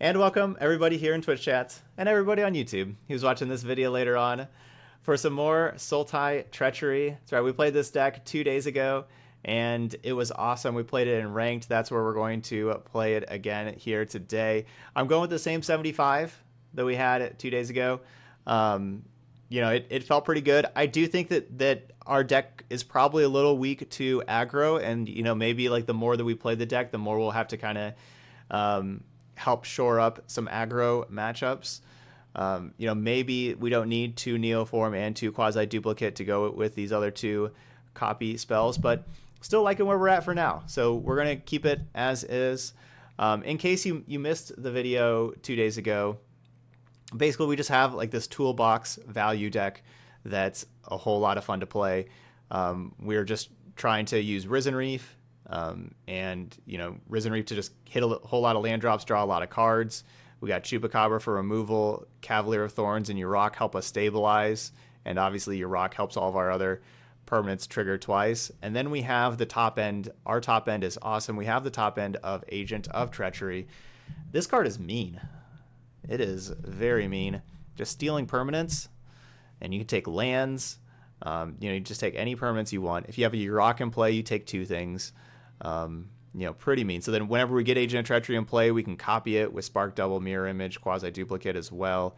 And welcome everybody here in Twitch chat and everybody on YouTube who's watching this video later on for some more Sultai Treachery. That's right, we played this deck 2 days ago and it was awesome. We played it in ranked. That's where we're going to play it again here today. I'm going with the same 75 that we had 2 days ago. You know, it felt pretty good. I do think that our deck is probably a little weak to aggro, and you know, maybe like the more that we play the deck, the more we'll have to kind of help shore up some aggro matchups. You know, maybe we don't need 2 Neoform and 2 Quasi Duplicate to go with these other 2 copy spells, but still liking where we're at for now. So we're gonna keep it as is. In case you missed the video 2 days ago, basically we just have like this toolbox value deck that's a whole lot of fun to play. We're just trying to use Risen Reef, and you know, Risen Reef to just hit a whole lot of land drops, draw a lot of cards. We got Chupacabra for removal, Cavalier of Thorns and your Rock help us stabilize, and obviously your Rock helps all of our other permanents trigger twice. And then we have the top end. Our top end is awesome. We have the top end of Agent of Treachery. This card is mean. It is very mean. Just stealing permanents, and you can take lands. You know, you just take any permanents you want. If you have a Rock in play, you take 2 things. You know, pretty mean. So then whenever we get Agent of Treachery in play, we can copy it with Spark Double, Mirror Image, Quasi Duplicate as well.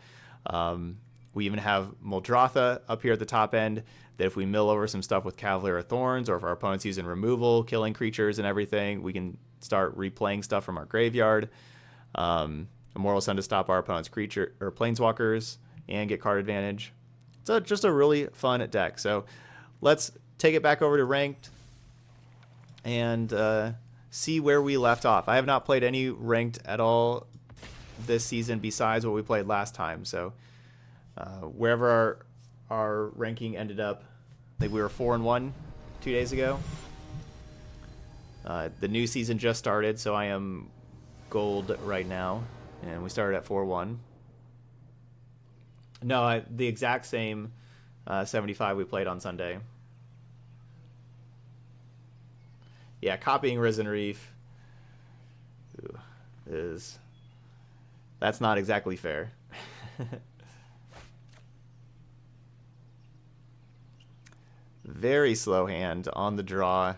We even have Muldrotha up here at the top end, that if we mill over some stuff with Cavalier of Thorns, or if our opponent's using removal, killing creatures and everything, we can start replaying stuff from our graveyard. Immortal Sun to stop our opponent's creature or planeswalkers and get card advantage. So just a really fun deck. So let's take it back over to ranked and see where we left off. I have not played any ranked at all this season besides what we played last time. So wherever our ranking ended up, I think we were 4-1 2 days ago. The new season just started, so I am gold right now. And we started at 4-1. No, the exact same 75 we played on Sunday. Yeah, copying Risen Reef that's not exactly fair. Very slow hand on the draw.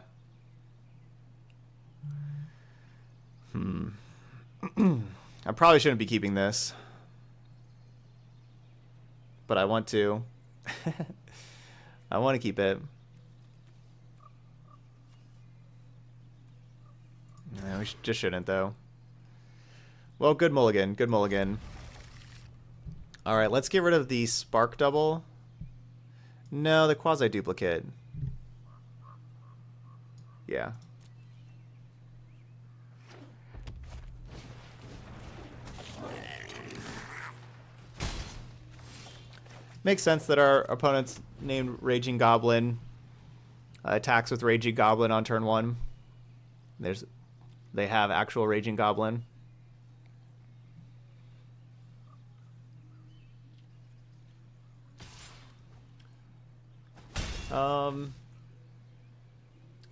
I probably shouldn't be keeping this, but I want to. I want to keep it. No, we just shouldn't, though. Well, good mulligan. Good mulligan. All right, let's get rid of the Spark Double. No, the Quasi Duplicate. Yeah. Makes sense that our opponent's named Raging Goblin attacks with Raging Goblin on turn 1. They have actual Raging Goblin.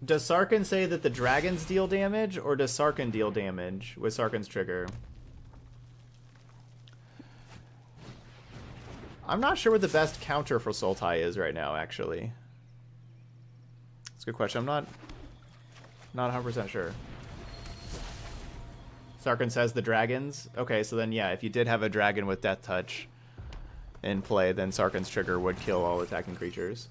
Does Sarkhan say that the dragons deal damage, or does Sarkhan deal damage with Sarkhan's trigger? I'm not sure what the best counter for Sultai is right now, actually. That's a good question. I'm not 100% sure. Sarkhan says the dragons. Okay, so then yeah, if you did have a dragon with Death Touch in play, then Sarkhan's trigger would kill all attacking creatures.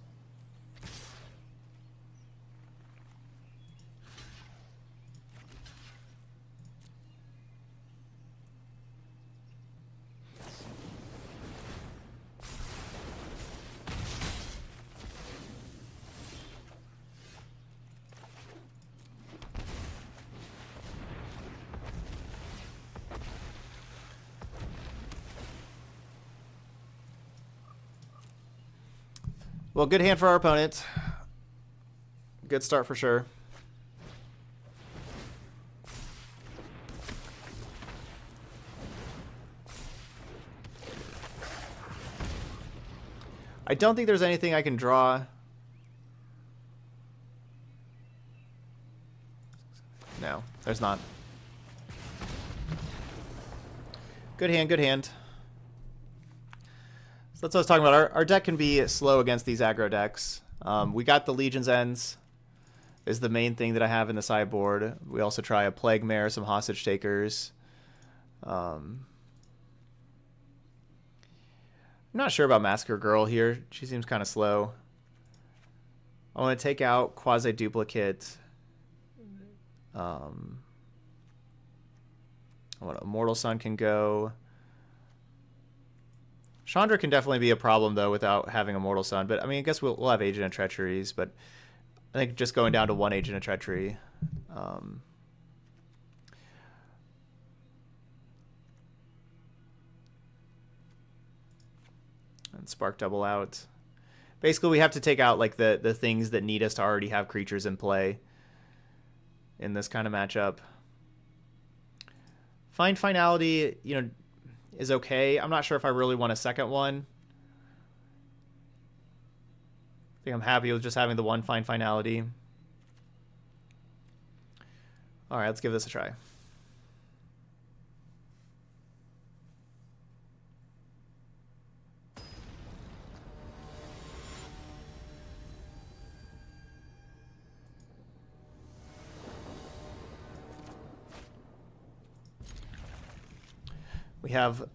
Well, good hand for our opponent. Good start for sure. I don't think there's anything I can draw. No, there's not. Good hand, good hand. So that's what I was talking about. Our deck can be slow against these aggro decks. We got the Legion's Ends is the main thing that I have in the sideboard. We also try a Plague Mare, some Hostage Takers. I'm not sure about Massacre Girl here. She seems kind of slow. I want to take out Quasi-Duplicate. I want Immortal Sun can go. Chandra can definitely be a problem, though, without having Immortal Sun. But, I mean, I guess we'll have Agent of Treacheries. But I think just going down to one Agent of Treachery. And Spark Double out. Basically, we have to take out like the things that need us to already have creatures in play in this kind of matchup. Find Finality, you know, is okay. I'm not sure if I really want a second one. I think I'm happy with just having the one Find Finality. All right, let's give this a try. We have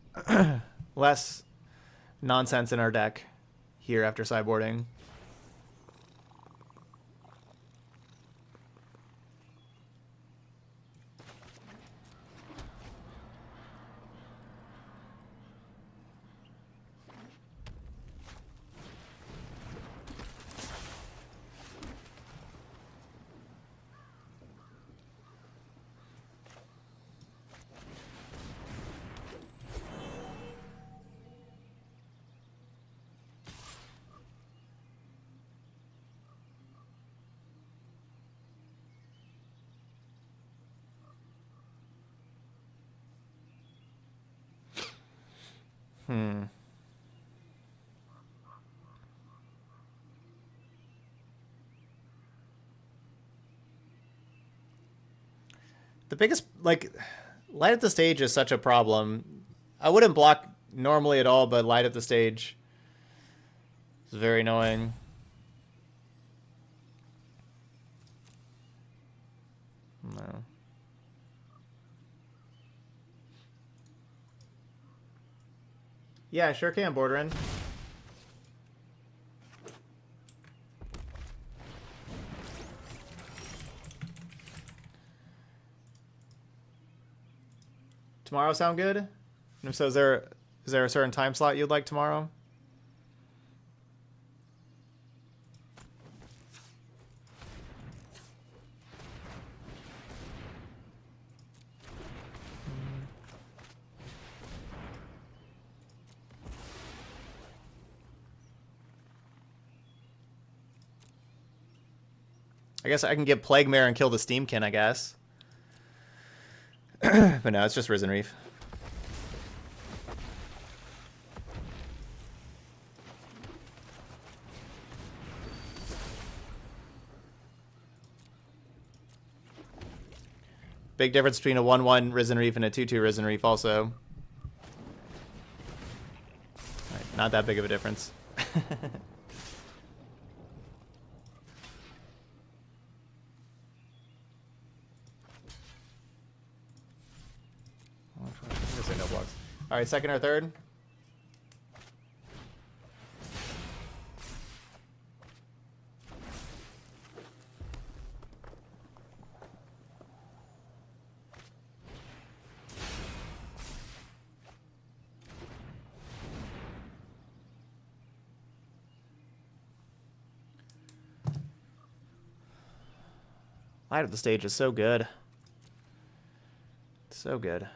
less nonsense in our deck here after sideboarding. The biggest, like, light at the stage is such a problem. I wouldn't block normally at all, but light at the stage is very annoying. No. Yeah, I sure can, Borderin. Tomorrow sound good? And if so, is there a certain time slot you'd like tomorrow? I guess I can get Plague Mare and kill the Steamkin, I guess. But no, it's just Risen Reef. Big difference between a 1-1 Risen Reef and a 2-2 Risen Reef also. Right, not that big of a difference. No blocks. All right, second or third? Light of the stage is so good. So good.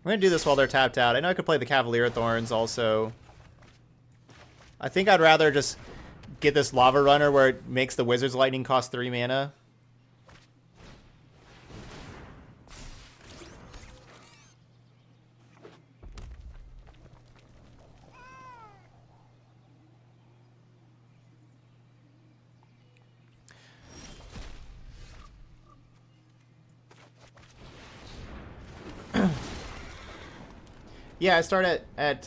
I'm going to do this while they're tapped out. I know I could play the Cavalier Thorns also. I think I'd rather just get this Lava Runner where it makes the Wizard's Lightning cost 3 mana. Yeah, I start at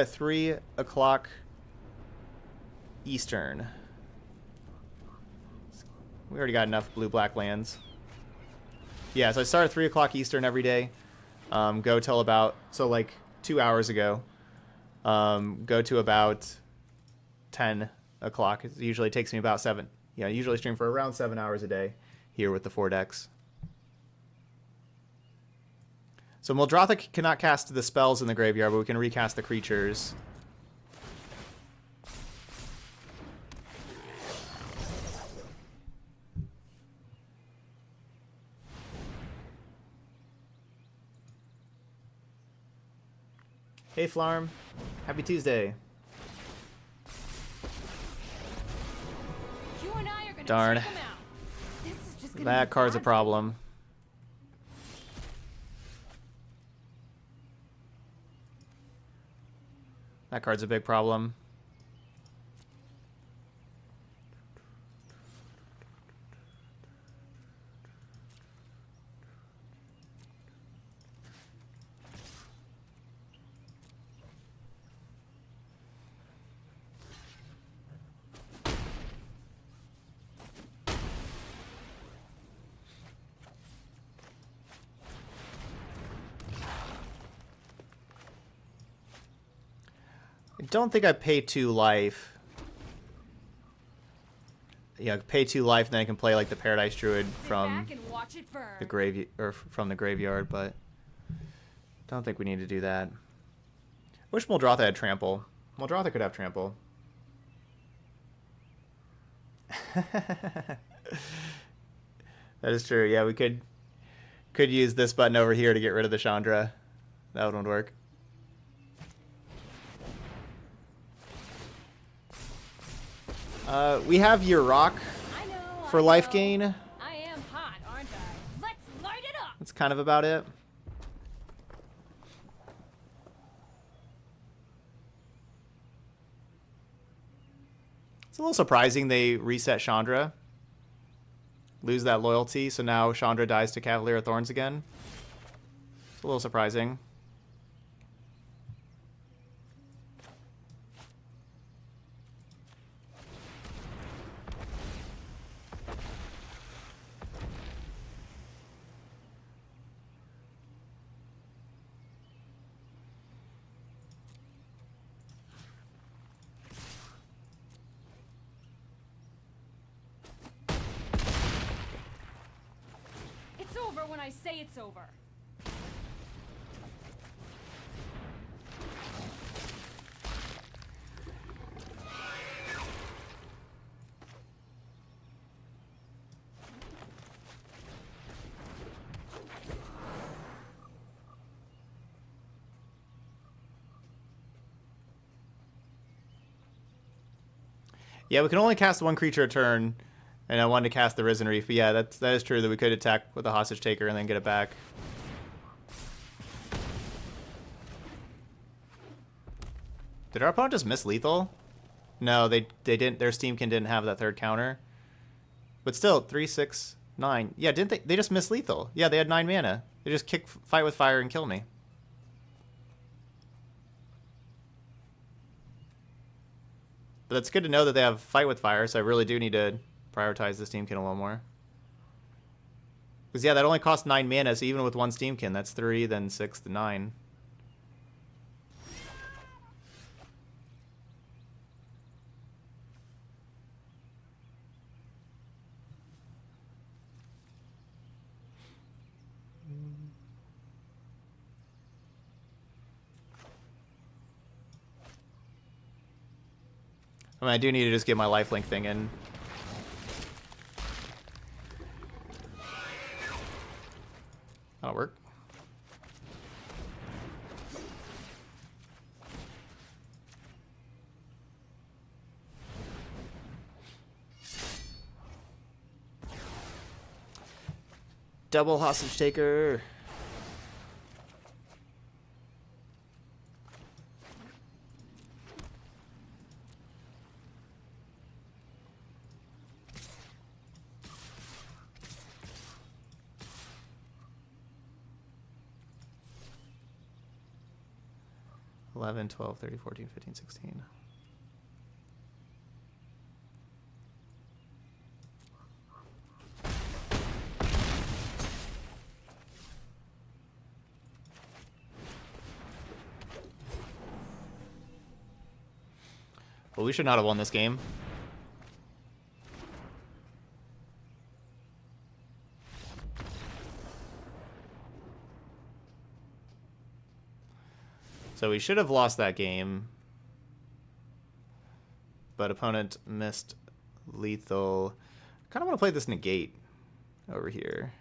3 o'clock Eastern. We already got enough blue-black lands. Yeah, so I start at 3 o'clock Eastern every day. Go till about, so like 2 hours ago. Go to about 10 o'clock. It usually takes me about 7. Yeah, I usually stream for around 7 hours a day here with the 4 decks. So Muldrotha cannot cast the spells in the graveyard, but we can recast the creatures. Hey Flarm, happy Tuesday. You and I are gonna Darn. check 'em out. This is just gonna That be card's a fun. problem. That card's a big problem. I don't think I pay 2 life. Yeah, pay 2 life, and then I can play like the Paradise Druid Sit from back and watch it burn. the from the graveyard, but don't think we need to do that. Wish Muldrotha had trample. Muldrotha could have trample. That is true. Yeah, we could use this button over here to get rid of the Chandra. That would work. We have your rock I know, for I life know. gain. I am hot, aren't I? Let's light it up. That's kind of about it. It's a little surprising they reset Chandra. Lose that loyalty, so now Chandra dies to Cavalier of Thorns again. It's a little surprising. It's over when I say it's over. Yeah, we can only cast 1 creature a turn, and I wanted to cast the Risen Reef. But yeah, that is true that we could attack with a Hostage Taker and then get it back. Did our opponent just miss lethal? No, they didn't. Their Steamkin didn't have that 3rd counter. But still, 3, 6, 9. Yeah, didn't they? They just missed lethal. Yeah, they had 9 mana. They just fight with fire and kill me. But it's good to know that they have fight with fire, so I really do need to prioritize the Steamkin a little more. Because yeah, that only costs 9 mana, so even with 1 Steamkin, that's 3, then 6, then 9. I mean, I do need to just get my lifelink thing in. That'll work. Double hostage taker. $11, $12, $13, $14, $15, $16. Well, we should not have won this game. So we should have lost that game. But opponent missed lethal. I kind of want to play this negate over here.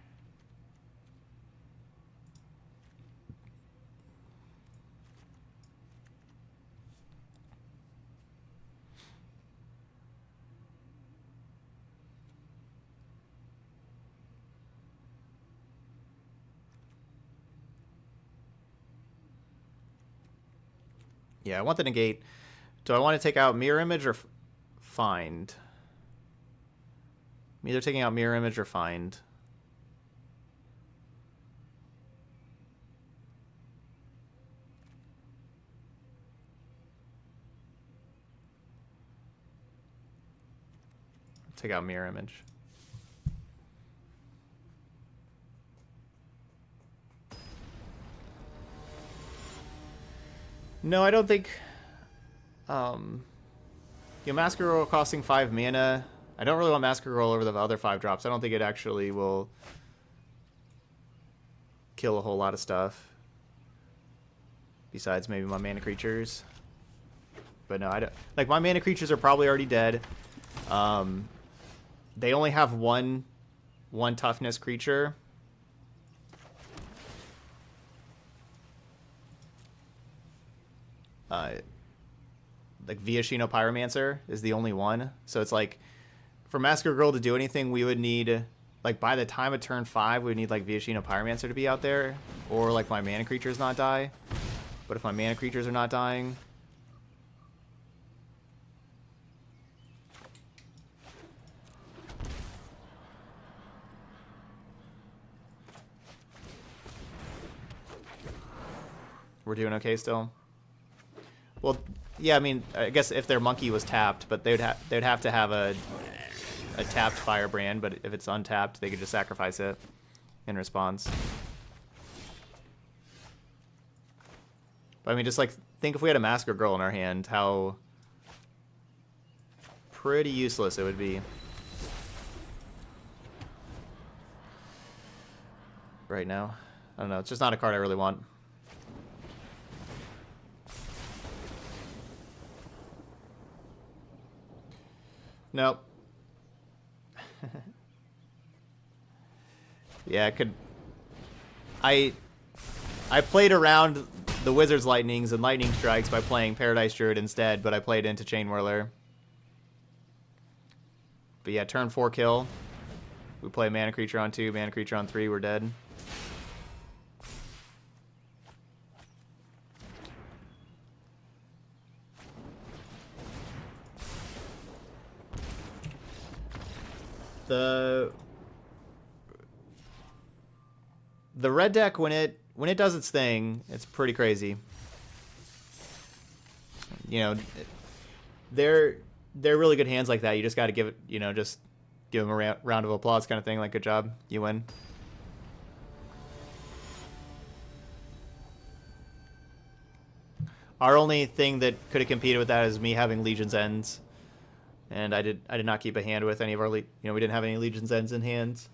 Yeah, I want the negate. Do I want to take out mirror image or find? I'm either taking out mirror image or find. Take out mirror image. No, I don't think... Massacre Girl costing 5 mana. I don't really want Massacre Girl over the other 5 drops. I don't think it actually will kill a whole lot of stuff. Besides maybe my mana creatures. But no, I don't... Like, my mana creatures are probably already dead. They only have one toughness creature. Like Viashino Pyromancer is the only one. So it's like, for Massacre Girl to do anything, we would need, like, by the time of turn 5, we would need, like, Viashino Pyromancer to be out there. Or, like, my mana creatures not die. But if my mana creatures are not dying... We're doing okay still? Well, yeah, I mean, I guess if their monkey was tapped, but they'd have to have a tapped Firebrand, but if it's untapped, they could just sacrifice it in response. But I mean, just like, think if we had a Massacre Girl in our hand, how pretty useless it would be. Right now. I don't know, it's just not a card I really want. Nope. Yeah, I could... I played around the Wizard's Lightnings and Lightning Strikes by playing Paradise Druid instead, but I played into Chain Whirler. But yeah, turn 4 kill. We play mana creature on 2, mana creature on 3, we're dead. The red deck, when it does its thing, it's pretty crazy. You know, they're really good hands like that. You just got to give it, you know, just give them a round of applause kind of thing. Like, good job, you win. Our only thing that could have competed with that is me having Legion's Ends. And I did not keep a hand with any of our, we didn't have any Legion's Ends in hands.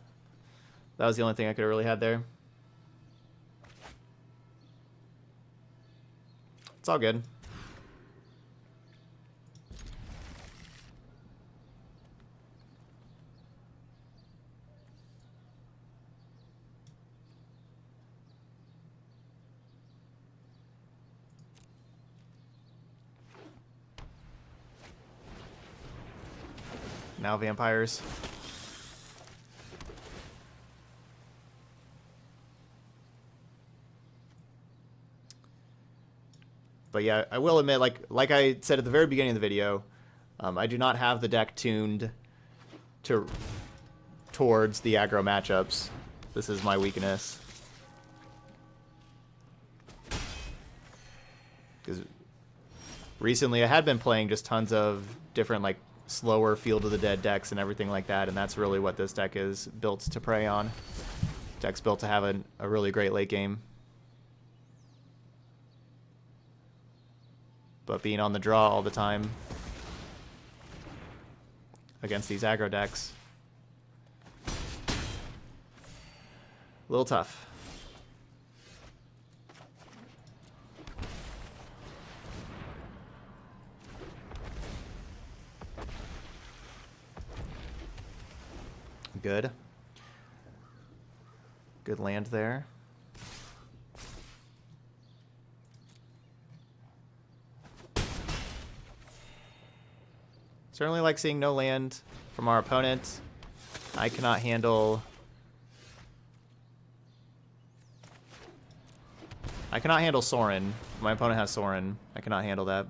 That was the only thing I could have really had there. It's all good. Now vampires. But yeah, I will admit, like I said at the very beginning of the video, I do not have the deck tuned towards the aggro matchups. This is my weakness. Because recently I had been playing just tons of different, like, slower Field of the Dead decks and everything like that, and that's really what this deck is built to prey on. Deck's built to have a really great late game. But being on the draw all the time against these aggro decks, a little tough. Good. Good land there. Certainly like seeing no land from our opponent. I cannot handle... Sorin. My opponent has Sorin. I cannot handle that.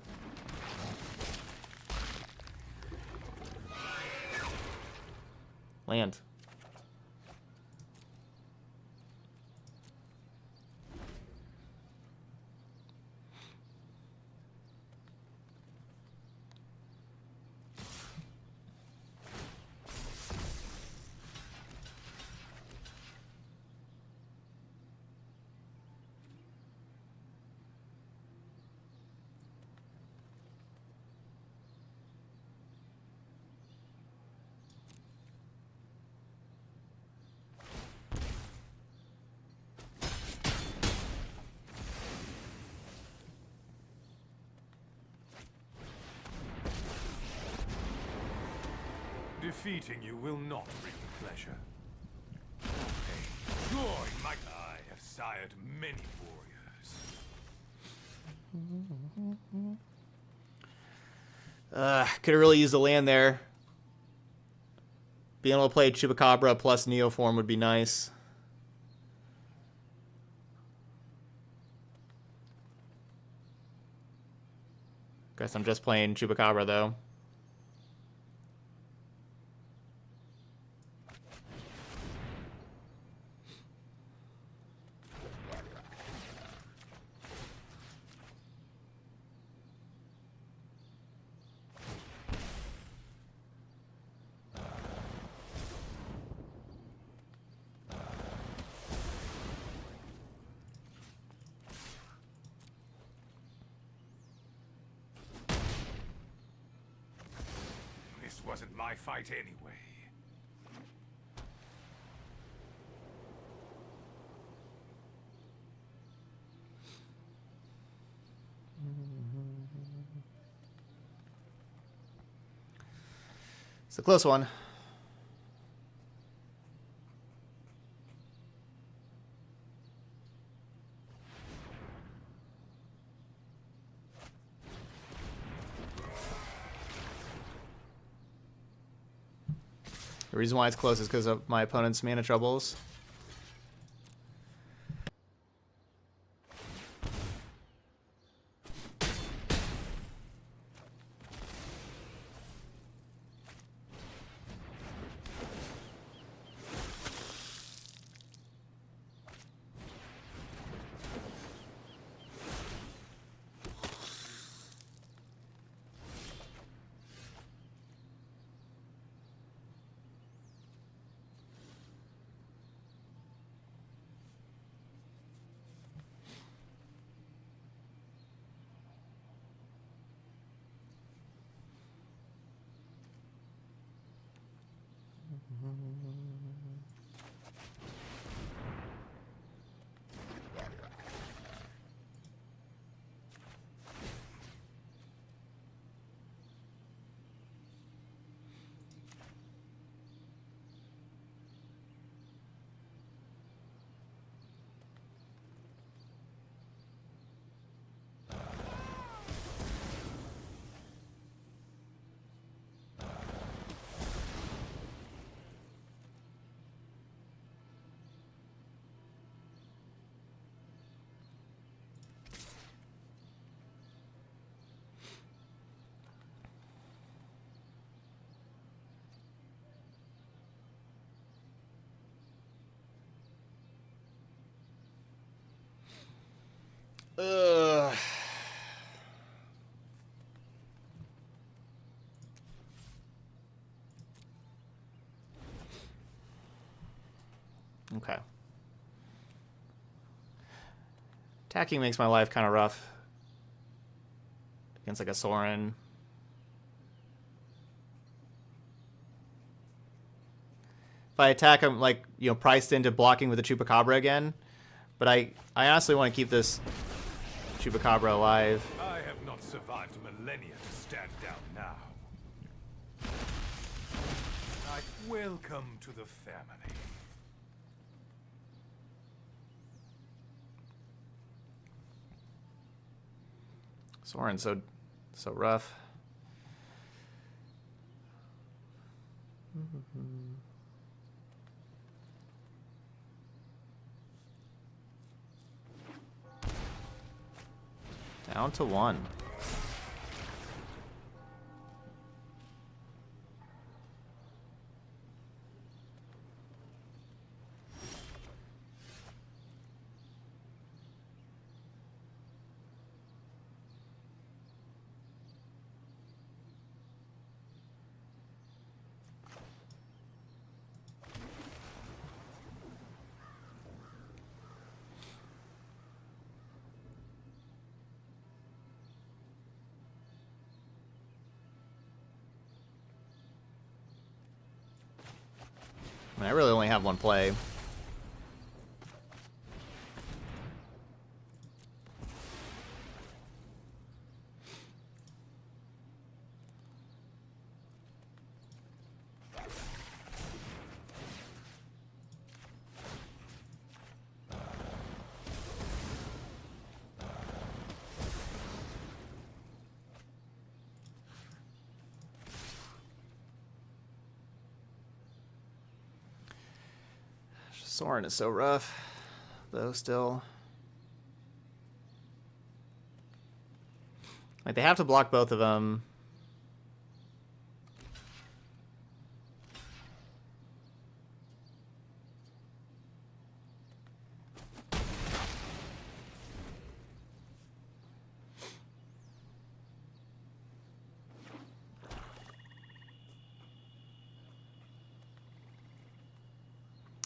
Land. Defeating you will not bring pleasure. Okay. Joy, might I have sired many warriors. Could have really used the land there. Being able to play Chupacabra plus Neoform would be nice. Guess I'm just playing Chupacabra though. This wasn't my fight anyway. It's a close one. The reason why it's close is because of my opponent's mana troubles. Okay. Attacking makes my life kind of rough against like a Sorin. If I attack, I'm like, you know, priced into blocking with the Chupacabra again. But I honestly want to keep this Chupacabra alive. I have not survived millennia to stand down now. Welcome to the family. Sorin's so rough. Down to 1. I mean, I really only have one play. Sorin is so rough, though, still. Like, they have to block both of them.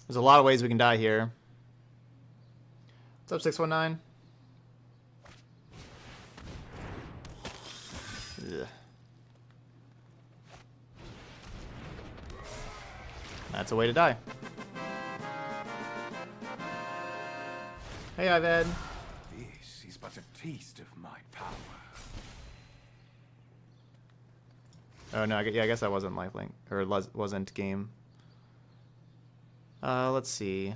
There's a lot of ways we can die here. What's up, 619? Ugh. That's a way to die. Hey, Ived. This is but a taste of my power. Oh, no, yeah, I guess that wasn't lifelink, or wasn't game. Let's see.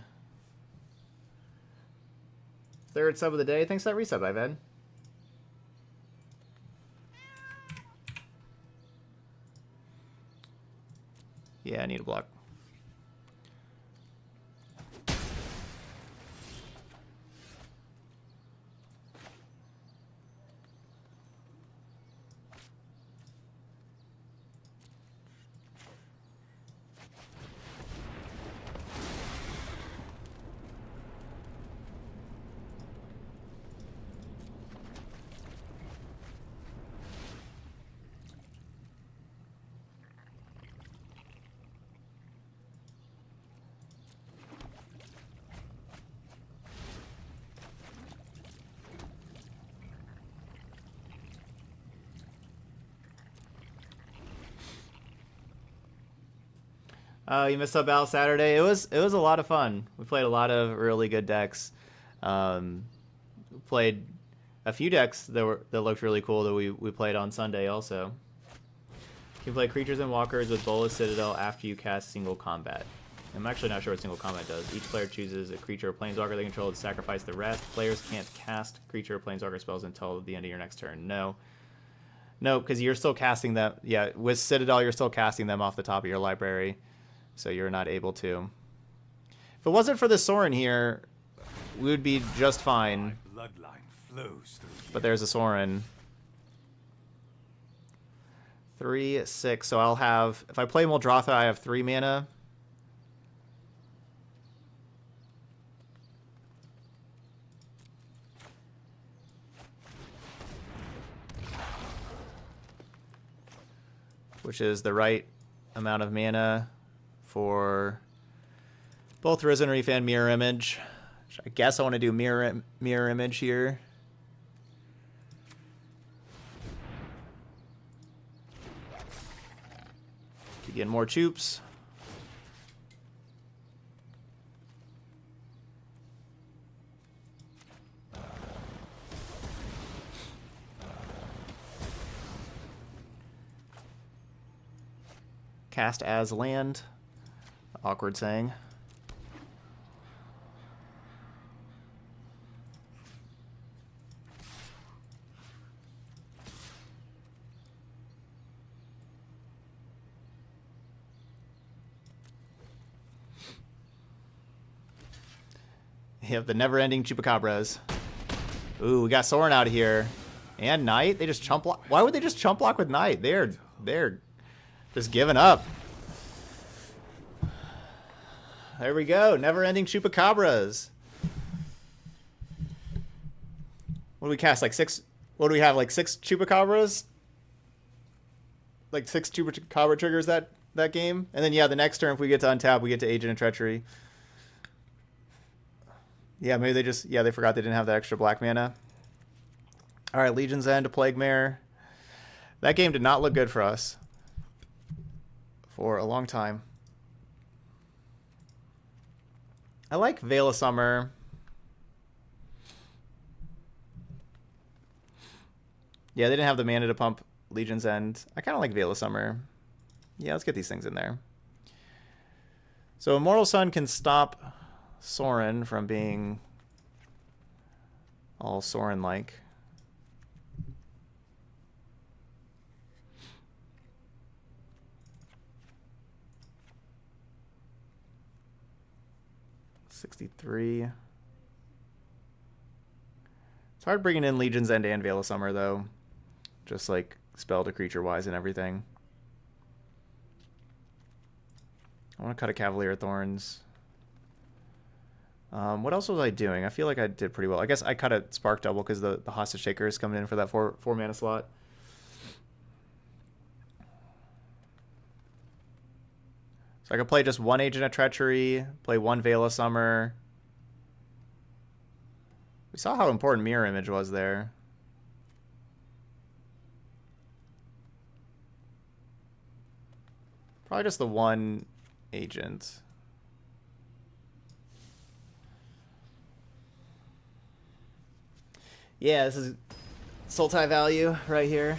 3rd sub of the day. Thanks for that resub, Ived. Yeah, I need a block. You missed Sub Battle Saturday. It was a lot of fun. We played a lot of really good decks. Played a few decks that looked really cool that we played on Sunday also. You can play creatures and walkers with Bolas Citadel after you cast single combat. I'm actually not sure what single combat does. Each player chooses a creature or planeswalker they control to sacrifice the rest. Players can't cast creature or planeswalker spells until the end of your next turn. No, because you're still casting them. Yeah, with Citadel, you're still casting them off the top of your library. So you're not able to. If it wasn't for the Sorin here, we would be just fine. My bloodline flows through. But there's a Sorin. 3, 6. So I'll have, if I play Muldrotha, I have 3 mana. Which is the right amount of mana for Both Risen Reef and Mirror Image. I guess I want to do mirror Image here. To get more troops. Cast as land. Awkward saying. Yep, the never-ending chupacabras. Ooh, we got Soren out of here. And Knight? They just chump block. Why would they just chump block with Knight? They're just giving up. There we go. Never-ending chupacabras. What do we cast? Like 6? What do we have? Like 6 chupacabras? Like 6 chupacabra triggers that game? And then, yeah, the next turn, if we get to untap, we get to Agent of Treachery. Yeah, maybe they forgot they didn't have that extra black mana. All right, Legion's End to Plague Mare. That game did not look good for us for a long time. I like Veil of Summer. Yeah, they didn't have the mana to pump Legion's End. I kind of like Veil of Summer. Yeah, let's get these things in there. So Immortal Sun can stop Soren from being all Soren-like. $63. It's hard bringing in Legion's End and Veil of Summer, though. Just like spell to creature-wise and everything. I want to cut a Cavalier of Thorns. What else was I doing? I feel like I did pretty well. I guess I cut a Spark Double because the Hostage Taker is coming in for that 4 mana slot. So I could play just 1 Agent of Treachery, play 1 Veil of Summer. We saw how important Mirror Image was there. Probably just the 1 Agent. Yeah, this is Sultai value right here.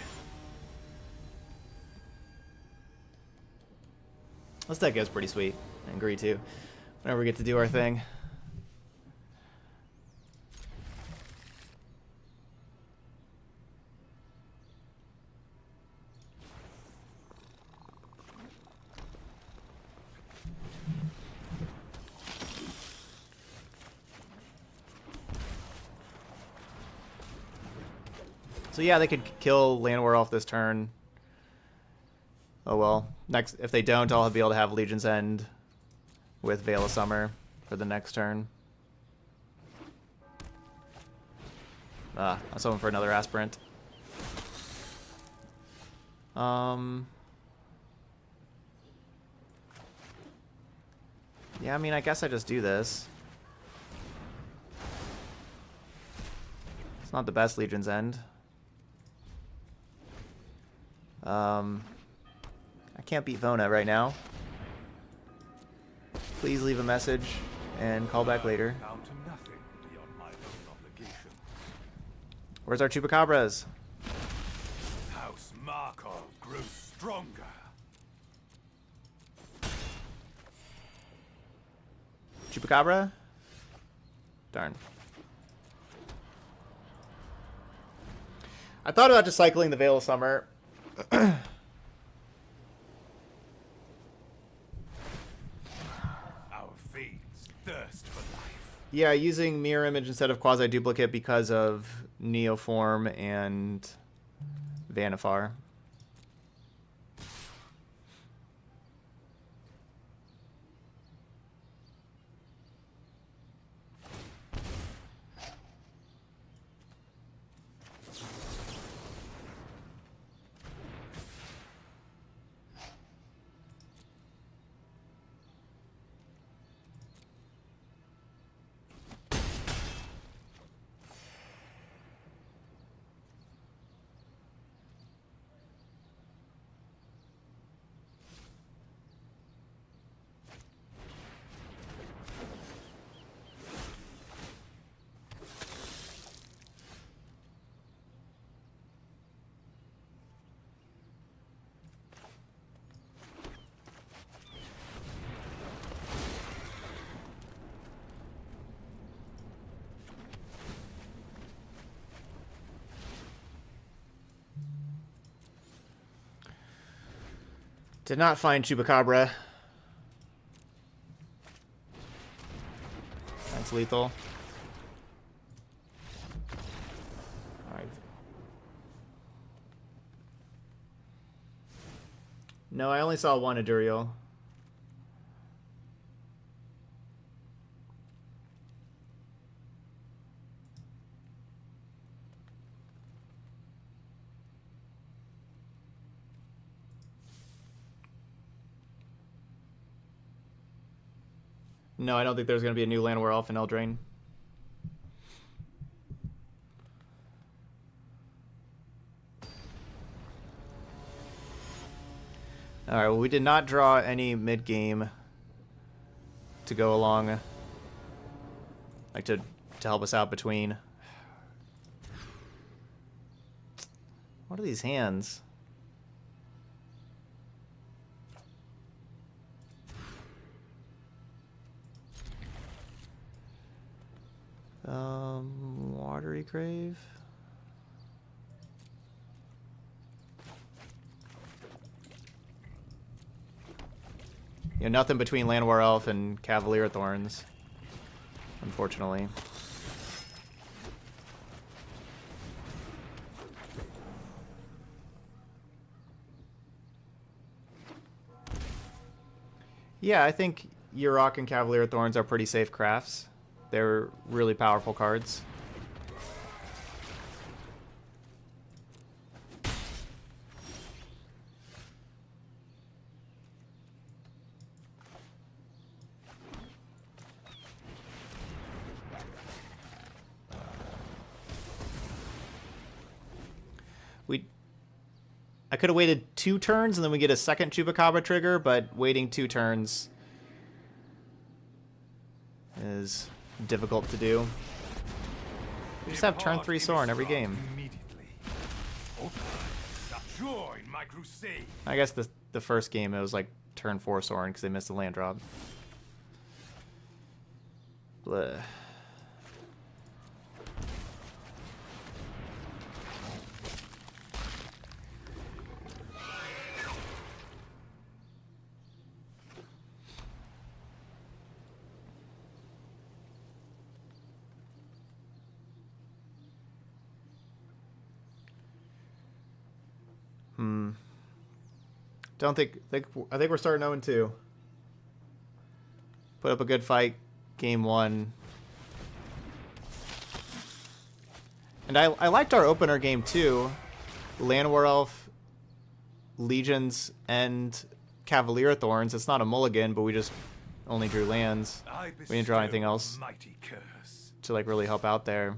This deck is pretty sweet. I agree too. Whenever we get to do our thing. So yeah, they could kill Land War off this turn. Oh well. Next, if they don't, I'll be able to have Legion's End with Veil of Summer for the next turn. I was hoping for another Aspirant. Yeah, I mean, I guess I just do this. It's not the best Legion's End. I can't beat Vona right now. Please leave a message and call back later. Where's our Chupacabras? House Markov grows stronger. Chupacabra? Darn. I thought about just cycling the Veil of Summer. Thirst for life. Yeah, using Mirror Image instead of Quasi-Duplicate because of Neoform and Vanifar. Did not find Chupacabra. That's lethal. Alright. No, I only saw one Aduriel. No, I don't think there's going to be a new Land Elf in Eldraine. Alright, well, we did not draw any mid-game to go along, like to help us out between. What are these hands? Watery Grave. You know, nothing between Llanowar Elf and Cavalier Thorns, unfortunately. Yeah, I think Yurok and Cavalier Thorns are pretty safe crafts. They're really powerful cards. I could have waited 2 turns and then we get a second Chupacabra trigger, but waiting 2 turns is difficult to do. We just have turn 3 Sorin every game. I guess the first game it was like turn 4 Sorin because they missed the land drop. Bleh. I think we're starting 0-2. Put up a good fight, game 1. And I liked our opener game too. Llanowar Elf, Legions, and Cavalier Thorns. It's not a mulligan, but we just only drew lands. We didn't draw anything else to like really help out there.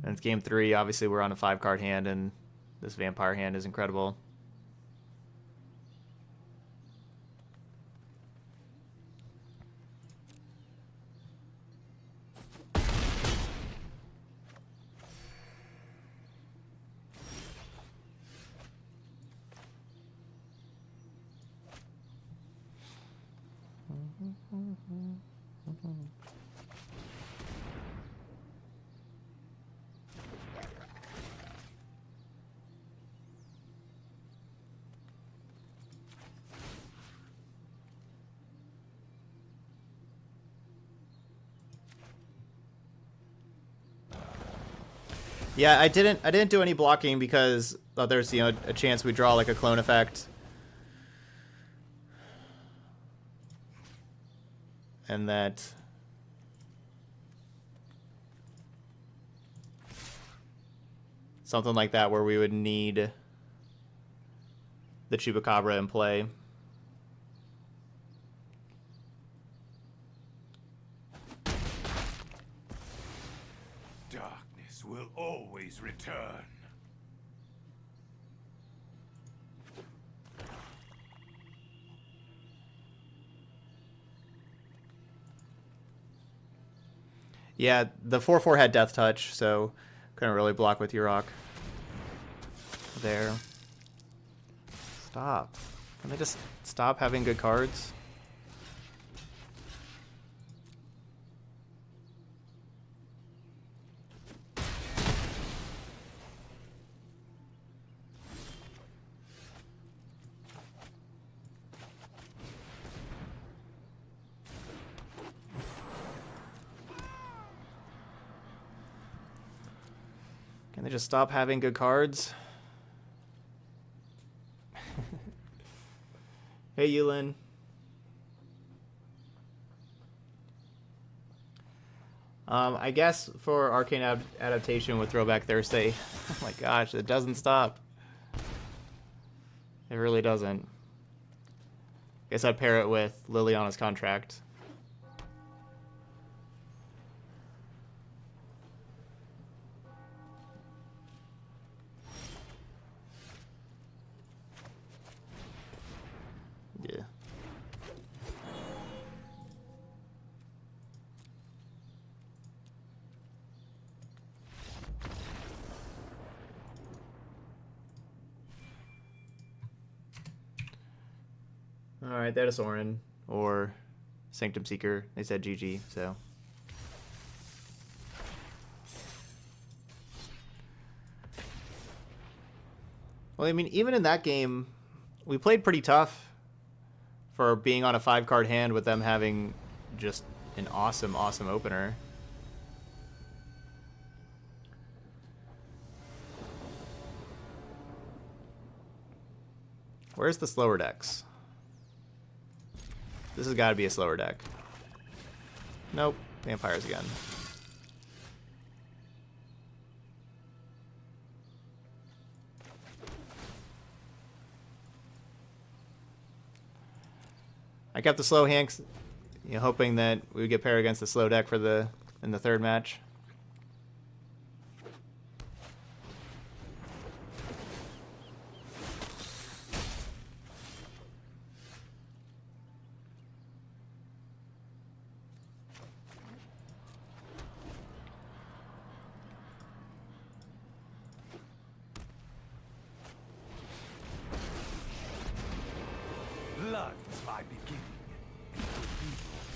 And it's game 3. Obviously, we're on a 5-card hand, and this vampire hand is incredible. Yeah, I didn't do any blocking because there's a chance we draw like a clone effect. And that something like that where we would need the Chupacabra in play. Darkness will always return. Yeah, the 4/4 had Death Touch, so couldn't really block with Yurok. There. Stop. Can they just stop having good cards? Can they just stop having good cards? Hey, Yulin. I guess for Arcane Adaptation with Throwback Thursday, oh my gosh, it doesn't stop. It really doesn't. Guess I'd pair it with Liliana's Contract. Yeah. Alright, that is Orin. Or Sanctum Seeker. They said GG, so. Well, I mean, even in that game, we played pretty tough for being on a 5-card hand with them having just an awesome, awesome opener. Where's the slower decks? This has got to be a slower deck. Nope. Vampires again. I kept the slow hanks, you know, hoping that we would get paired against the slow deck for in the third match. Blood was my beginning.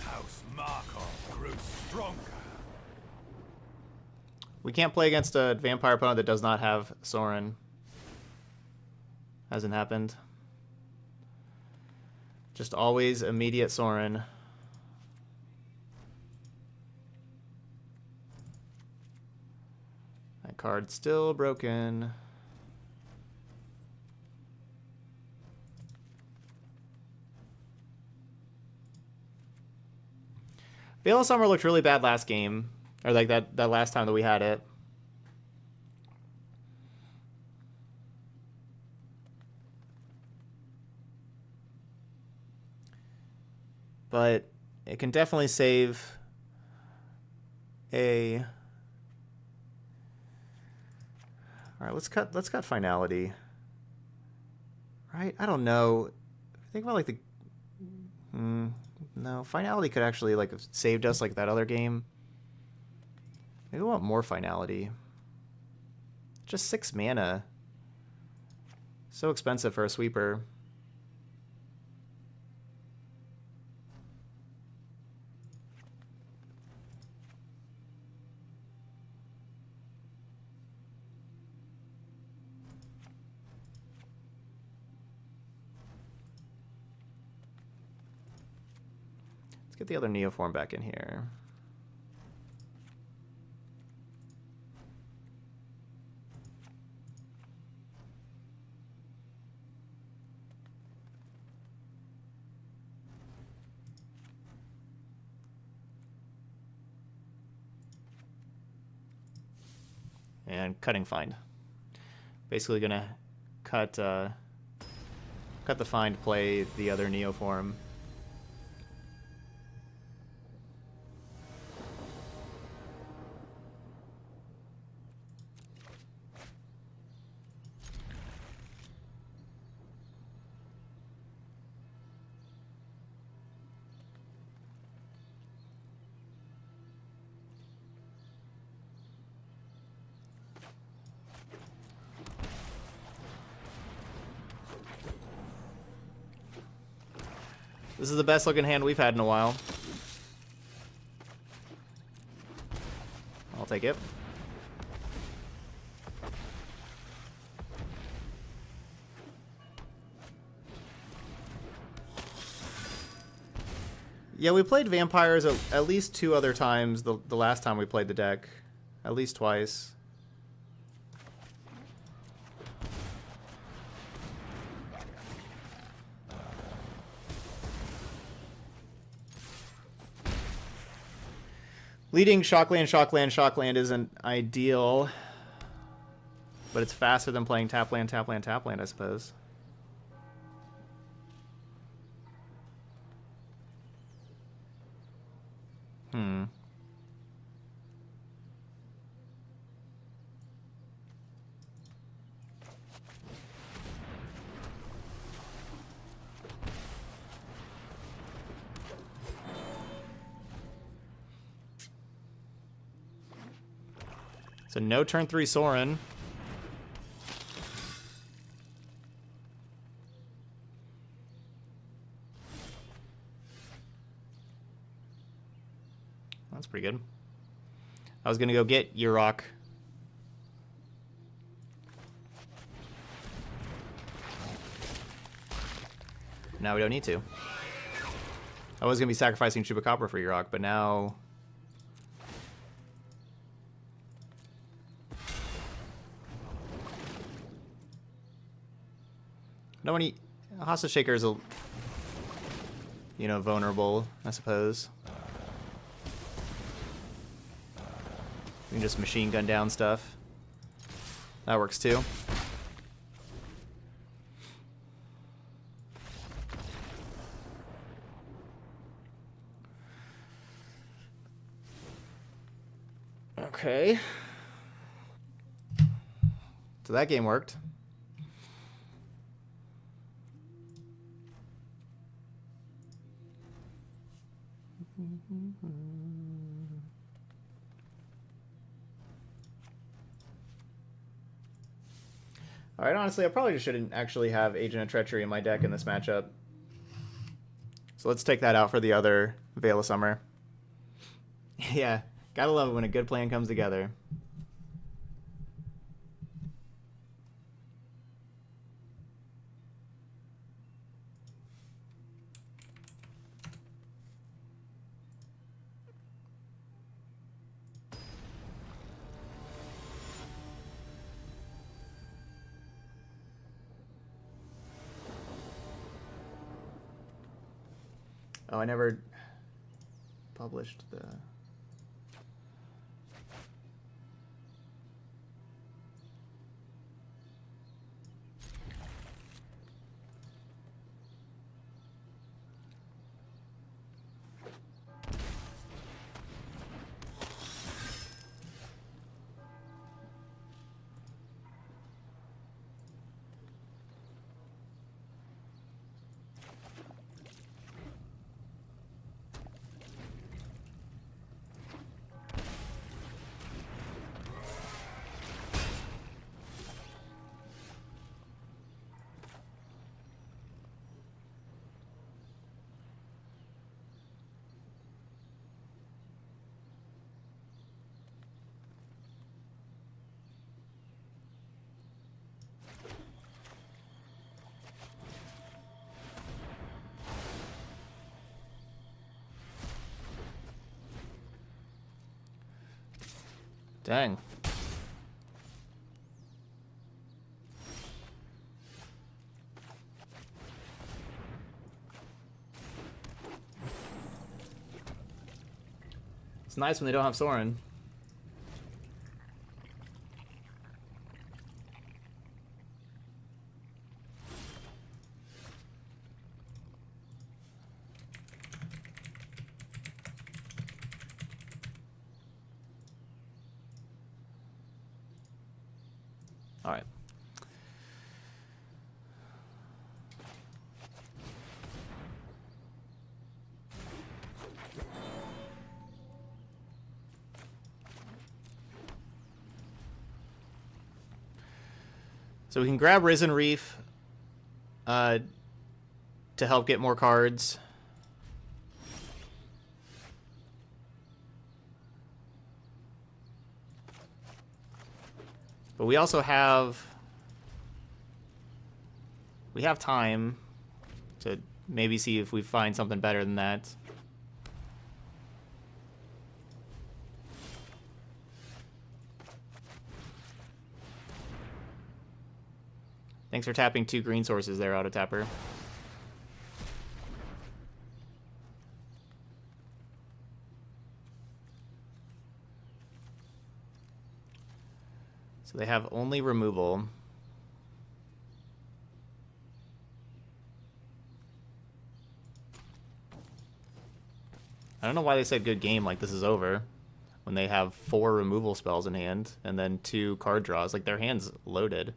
House Markov grows stronger. We can't play against a vampire opponent that does not have Sorin. Hasn't happened. Just always immediate Sorin. That card's still broken. Veil of Summer looked really bad last game. Or like that last time that we had it. But it can definitely save a... Alright, let's cut Finality. Right? I don't know. Think about like the... No, Finality could actually like have saved us like that other game. Maybe we want more Finality. Just 6 mana. So expensive for a sweeper. Let's get the other Neoform back in here. And cutting Find. Basically gonna cut the Find, play the other Neoform. This is the best looking hand we've had in a while. I'll take it. Yeah, we played vampires at least 2 other times the last time we played the deck. At least twice. Leading Shockland, Shockland, Shockland isn't ideal, but it's faster than playing Tapland, Tapland, Tapland, I suppose. So no turn 3 Sorin. That's pretty good. I was gonna go get Yurok. Now we don't need to. I was gonna be sacrificing Chupacabra for Yurok, but now... No one... Hostage Shaker is a... You know, vulnerable, I suppose. You can just machine gun down stuff. That works too. Okay. So that game worked. Alright, honestly, I probably just shouldn't actually have Agent of Treachery in my deck in this matchup. So let's take that out for the other Veil of Summer. Yeah, gotta love it when a good plan comes together. Oh, I never published the... Dang. It's nice when they don't have Sorin. All right. So we can grab Risen Reef to help get more cards. But we also have... We have time to maybe see if we find something better than that. Thanks for tapping 2 green sources there, Auto Tapper. So they have only removal. I don't know why they said good game like this is over when they have 4 removal spells in hand and then 2 card draws. Like, their hand's loaded.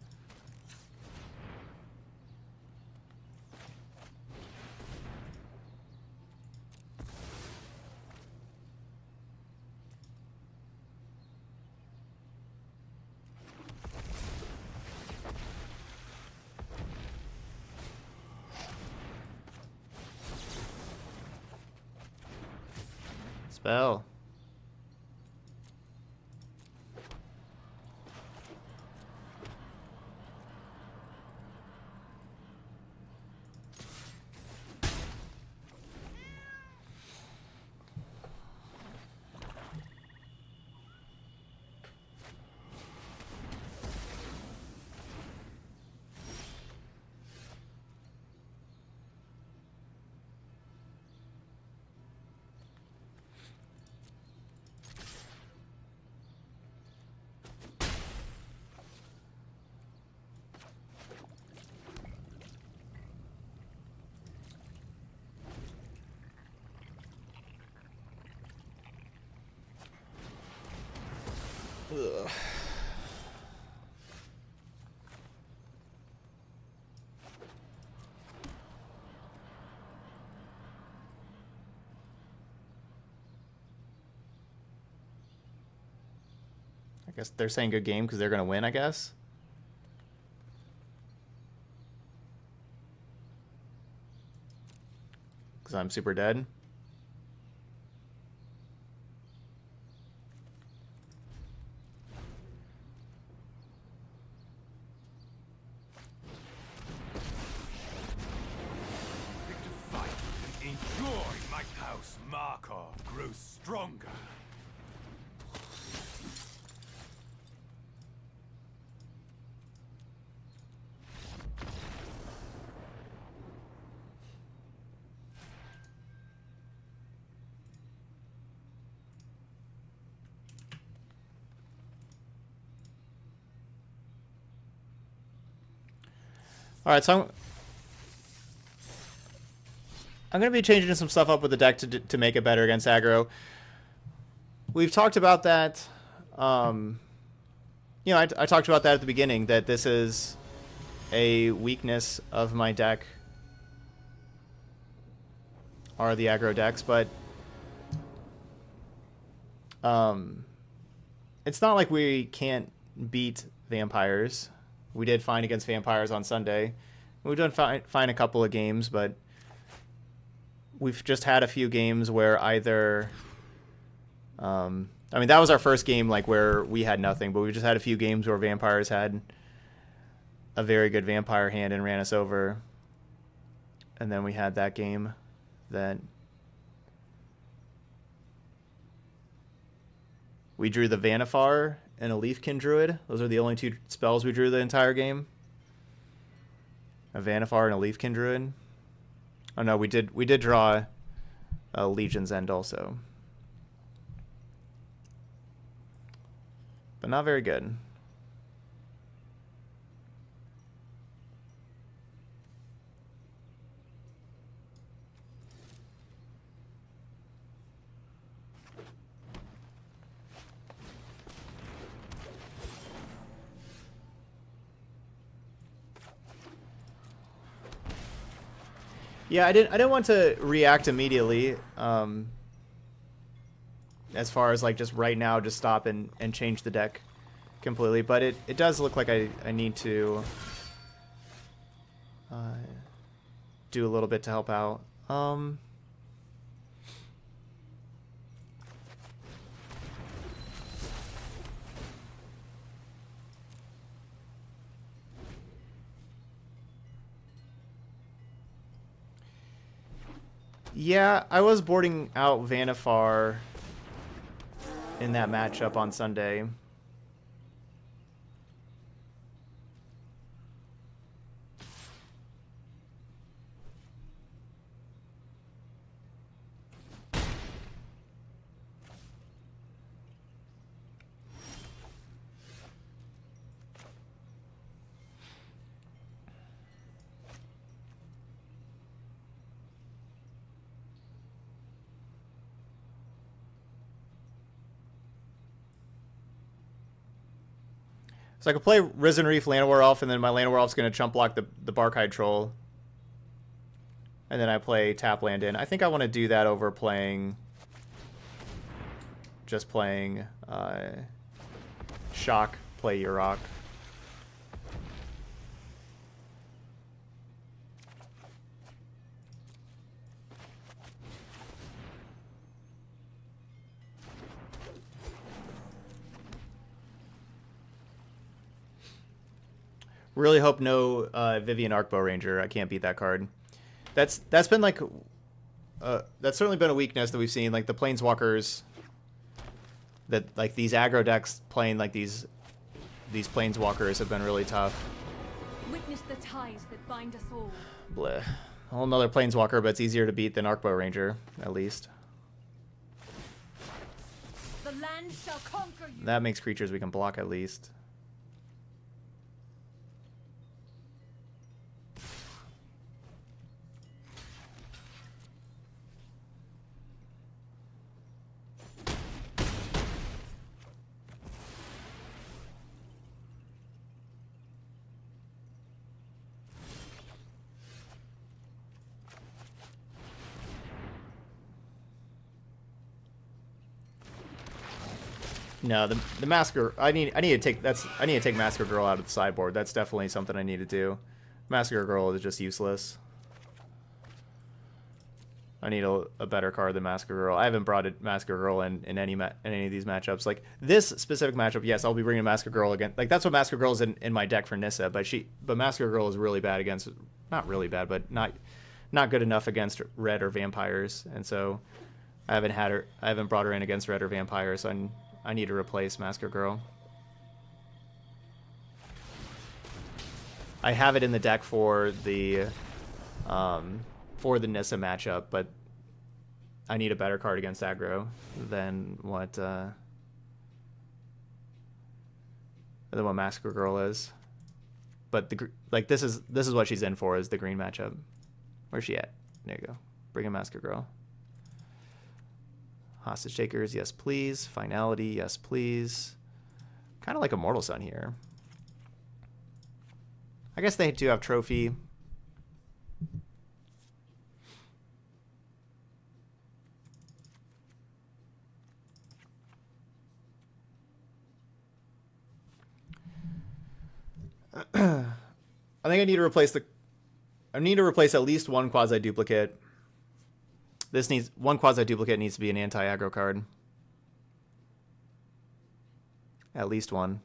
Spell. Ugh. I guess they're saying good game because they're going to win, I guess. Because I'm super dead. Pick to fight and enjoy my house Markov grows stronger. All right, so I'm going to be changing some stuff up with the deck to make it better against aggro. We've talked about that. You know, I talked about that at the beginning, that this is a weakness of my deck, are the aggro decks, but it's not like we can't beat vampires. We did fine against vampires on Sunday. We've done fine a couple of games, but we've just had a few games where either... I mean, that was our first game like where we had nothing, but we just had a few games where vampires had a very good vampire hand and ran us over. And then we had that game that we drew the Vanifar and a Leafkin Druid. Those are the only 2 spells we drew the entire game. A Vanifar and a Leafkin Druid. Oh no, we did draw a Legion's End also. But not very good. Yeah, I didn't want to react immediately. As far as like just right now, just stop and change the deck completely. But it does look like I need to do a little bit to help out. Yeah, I was boarding out Vanifar in that matchup on Sunday. So I could play Risen Reef Llanowar Elf, and then my Llanowar Elf's going to chump block the Barkhide Troll. And then I play tap land in. I think I want to do that over playing... Just playing Shock, play Yurok. Really hope no Vivian Arcbow Ranger. I can't beat that card. That's been like that's certainly been a weakness that we've seen. Like the Planeswalkers, that like these aggro decks playing like these Planeswalkers have been really tough. Witness the ties that bind us all. Bleh. A whole another Planeswalker, but it's easier to beat than Arcbow Ranger, at least. The land shall conquer you. That makes creatures we can block at least. No, the Massacre. I need to take Massacre Girl out of the sideboard. That's definitely something I need to do. Massacre Girl is just useless. I need a better card than Massacre Girl. I haven't brought Massacre Girl in any of these matchups. Like this specific matchup, yes, I'll be bringing Massacre Girl again. Like that's what Massacre Girl is in my deck for Nissa. But Massacre Girl is really bad against, not really bad, but not good enough against red or vampires. And so I haven't brought her in against red or vampires. So I need to replace Massacre Girl. I have it in the deck for the Nissa matchup, but I need a better card against aggro than what Massacre Girl is. But this is what she's in for, is the green matchup. Where's she at? There you go. Bring in Massacre Girl. Hostage Takers, yes please. Finality, yes please. Kind of like Immortal Sun here. I guess they do have Trophy. I think I need to replace at least one quasi duplicate. One quasi duplicate needs to be an anti-aggro card. At least one.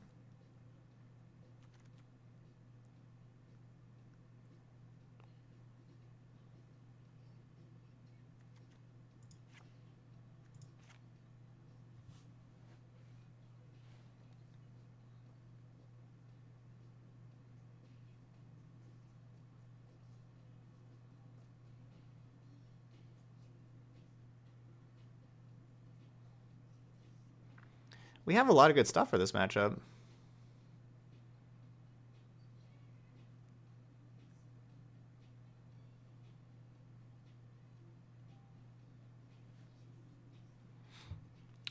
We have a lot of good stuff for this matchup.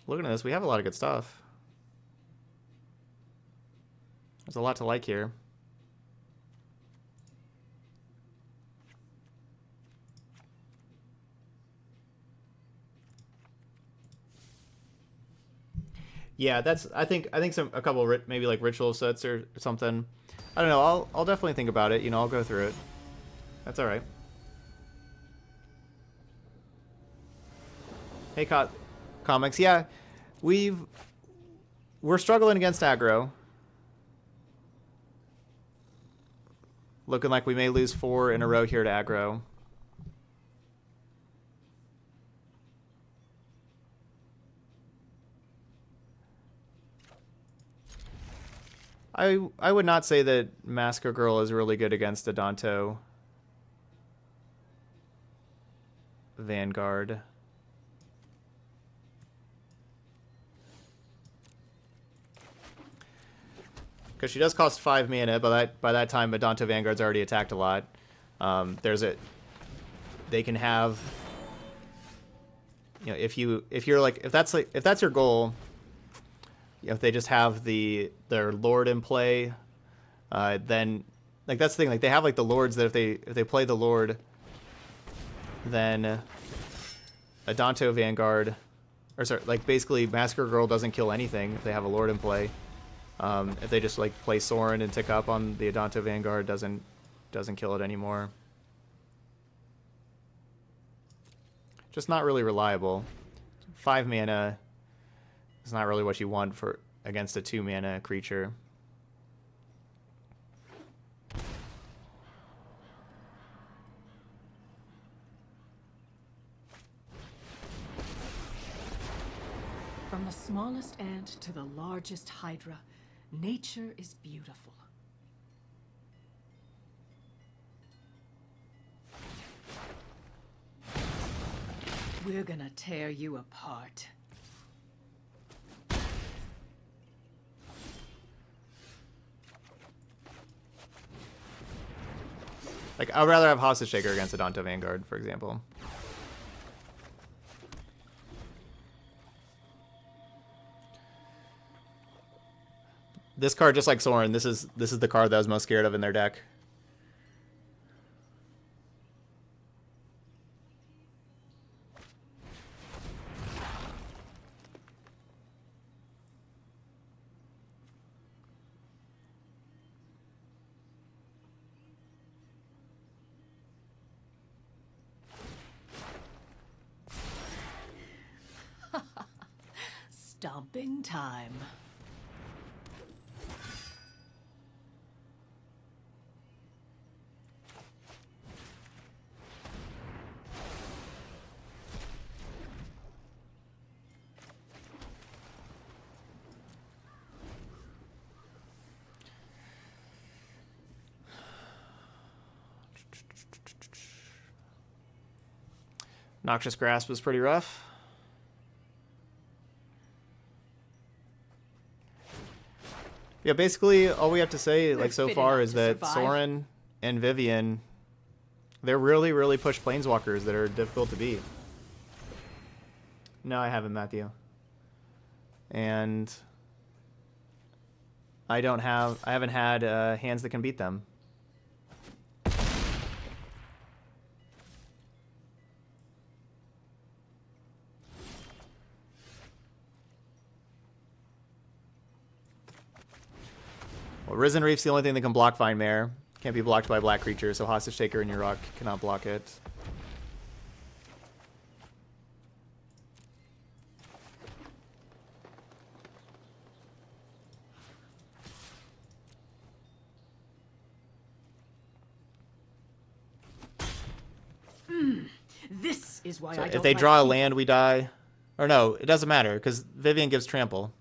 Looking at this, we have a lot of good stuff. There's a lot to like here. Yeah, I think a couple maybe like ritual sets or something. I don't know. I'll definitely think about it. You know, I'll go through it. That's all right. Hey, comics. Yeah, we're struggling against aggro. Looking like we may lose 4 in a row here to aggro. I would not say that Massacre Girl is really good against the Danto Vanguard. Because she does cost 5 mana, but by that time, Danto Vanguard's already attacked a lot. They can have, you know, if that's your goal, if they just have their lord in play, then like that's the thing. Like they have like the lords that if they play the lord, then a Danto Vanguard, or sorry, like basically Massacre Girl doesn't kill anything if they have a lord in play. If they just like play Sorin and tick up on the Adanto Vanguard, doesn't kill it anymore. Just not really reliable. 5 mana is not really what you want for against a 2 mana creature. From the smallest ant to the largest hydra, nature is beautiful. We're gonna tear you apart. Like, I would rather have Hostage Taker against Adanto Vanguard, for example. This card, just like Sorin, this is the card that I was most scared of in their deck. Stomping time. Noxious Grasp was pretty rough. Yeah, basically all we have to say like so far is that Sorin and Vivian, they're really, really push planeswalkers that are difficult to beat. No, I haven't, Matthew. And I haven't had hands that can beat them. Well, Risen Reef's the only thing that can block Vine Mare. Can't be blocked by black creatures, so Hostage Taker and your rock cannot block it. This is why So I don't if they like draw a people. land, we die. Or no, it doesn't matter, because Vivian gives trample.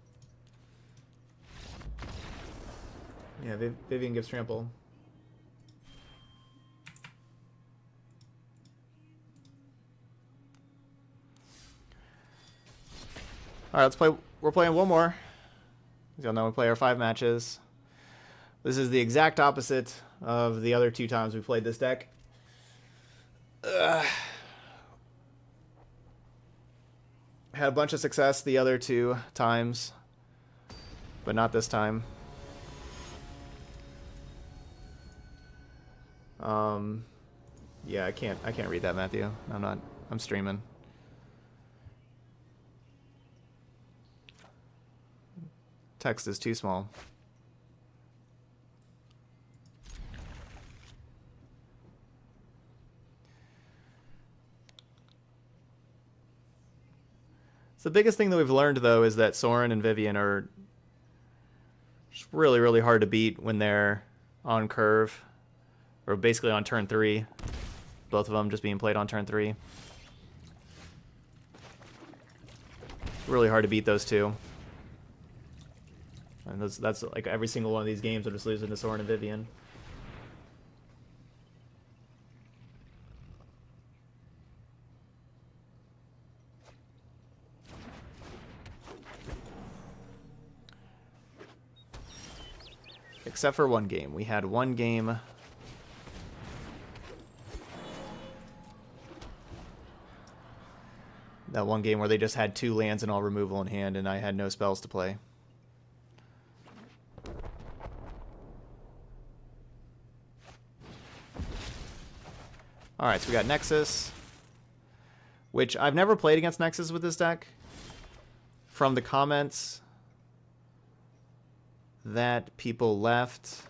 Yeah, Vivian gives trample. Alright, let's play. We're playing one more. As y'all know, we play our 5 matches. This is the exact opposite of the other 2 times we played this deck. Had a bunch of success the other 2 times, but not this time. Yeah, I can't read that, Matthew. I'm streaming. Text is too small. So the biggest thing that we've learned, though, is that Sorin and Vivian are just really, really hard to beat when they're on curve, or basically on turn 3. Both of them just being played on turn 3. Really hard to beat those 2. And that's like every single one of these games are just losing to Sorin and Vivian. Except for one game. We had one game that one game where they just had 2 lands and all removal in hand, and I had no spells to play. Alright, so we got Nexus, which I've never played against Nexus with this deck. From the comments that people left,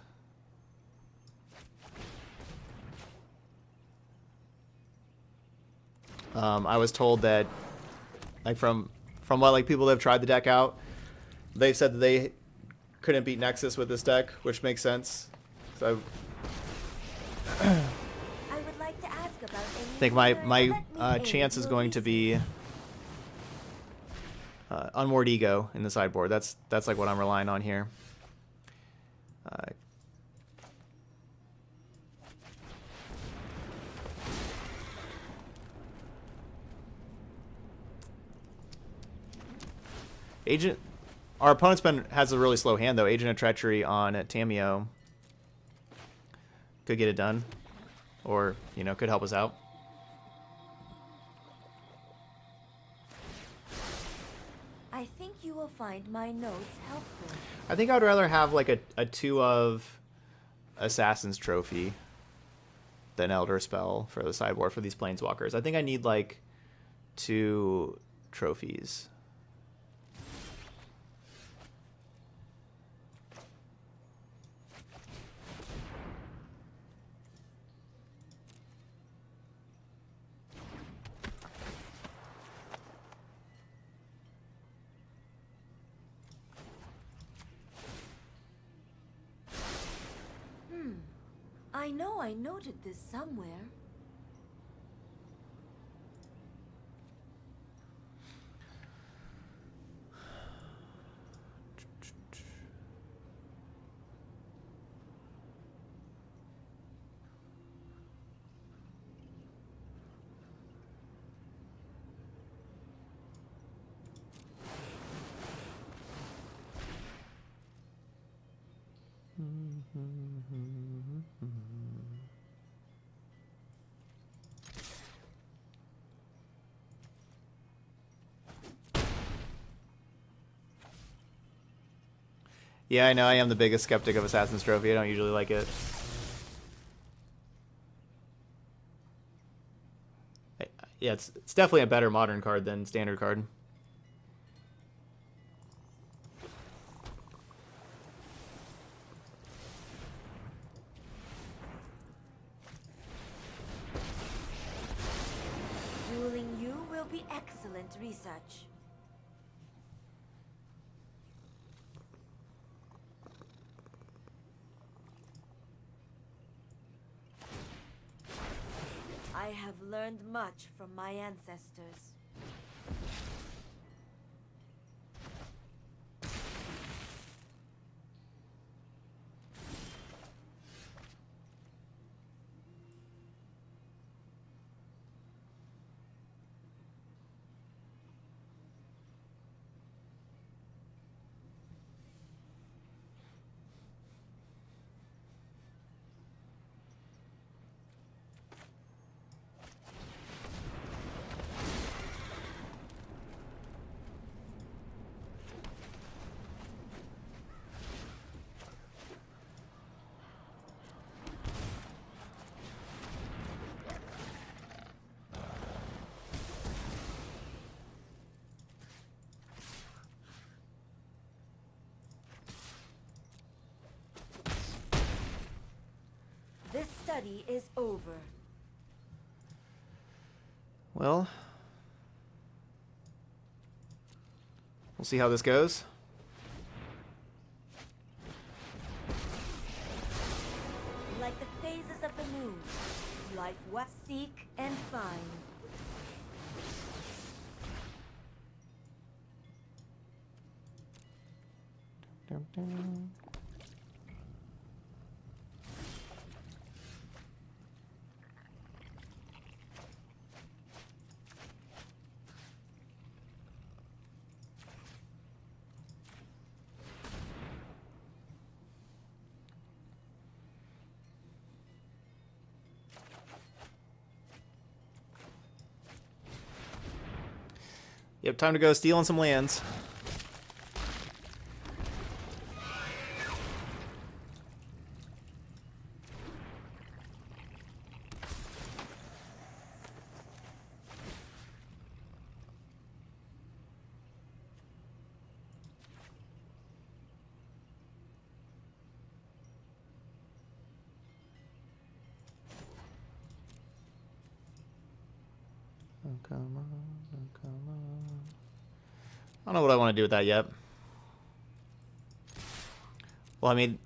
I was told that, like, from what, like, people that have tried the deck out, they said that they couldn't beat Nexus with this deck, which makes sense. So I would like to ask about I think my chance is going to be Unmoored Ego in the sideboard. That's like what I'm relying on here. Our opponent's has a really slow hand though. Agent of Treachery on Tameo could get it done, or could help us out. I think you will find my notes helpful. I think I'd rather have like a 2 of Assassin's Trophy than Elder Spell for the sideboard for these Planeswalkers. I think I need like 2 trophies. I know I noted this somewhere. Yeah, I know. I am the biggest skeptic of Assassin's Trophy. I don't usually like it. Yeah, it's definitely a better modern card than standard card. Dueling you will be excellent research. I have learned much from my ancestors. This study is over. Well, we'll see how this goes. Like the phases of the moon, life was seek and find. Dun, dun. Yep, time to go stealing some lands. come on, come on. I don't know what I want to do with that yet. Well, I mean,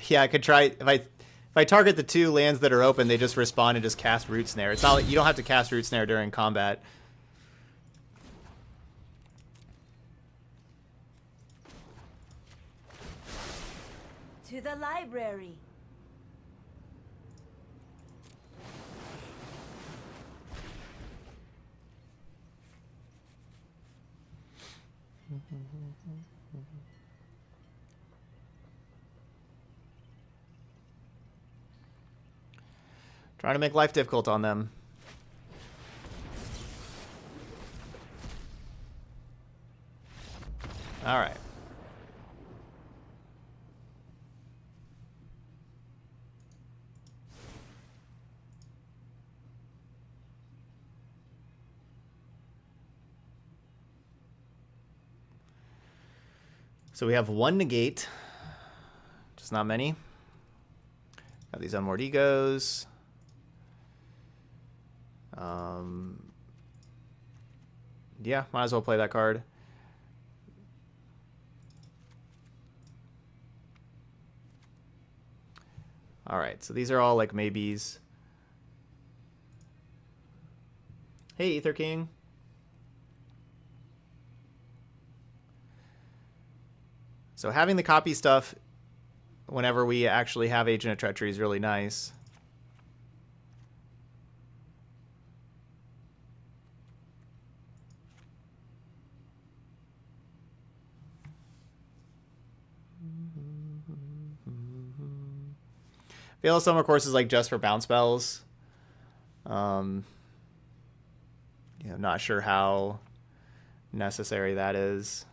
yeah, I could try. If I target the 2 lands that are open, they just respawn and just cast Root Snare. It's not like you don't have to cast Root Snare during combat. To the library. Trying to make life difficult on them. All right. So we have 1 negate. Just not many. Got these unmoored egos. Yeah, might as well play that card. All right, so these are all like maybes. Hey, Ether King. So having the copy stuff whenever we actually have Agent of Treachery is really nice. Veil of Summer, of course, is like just for bounce spells. I'm not sure how necessary that is.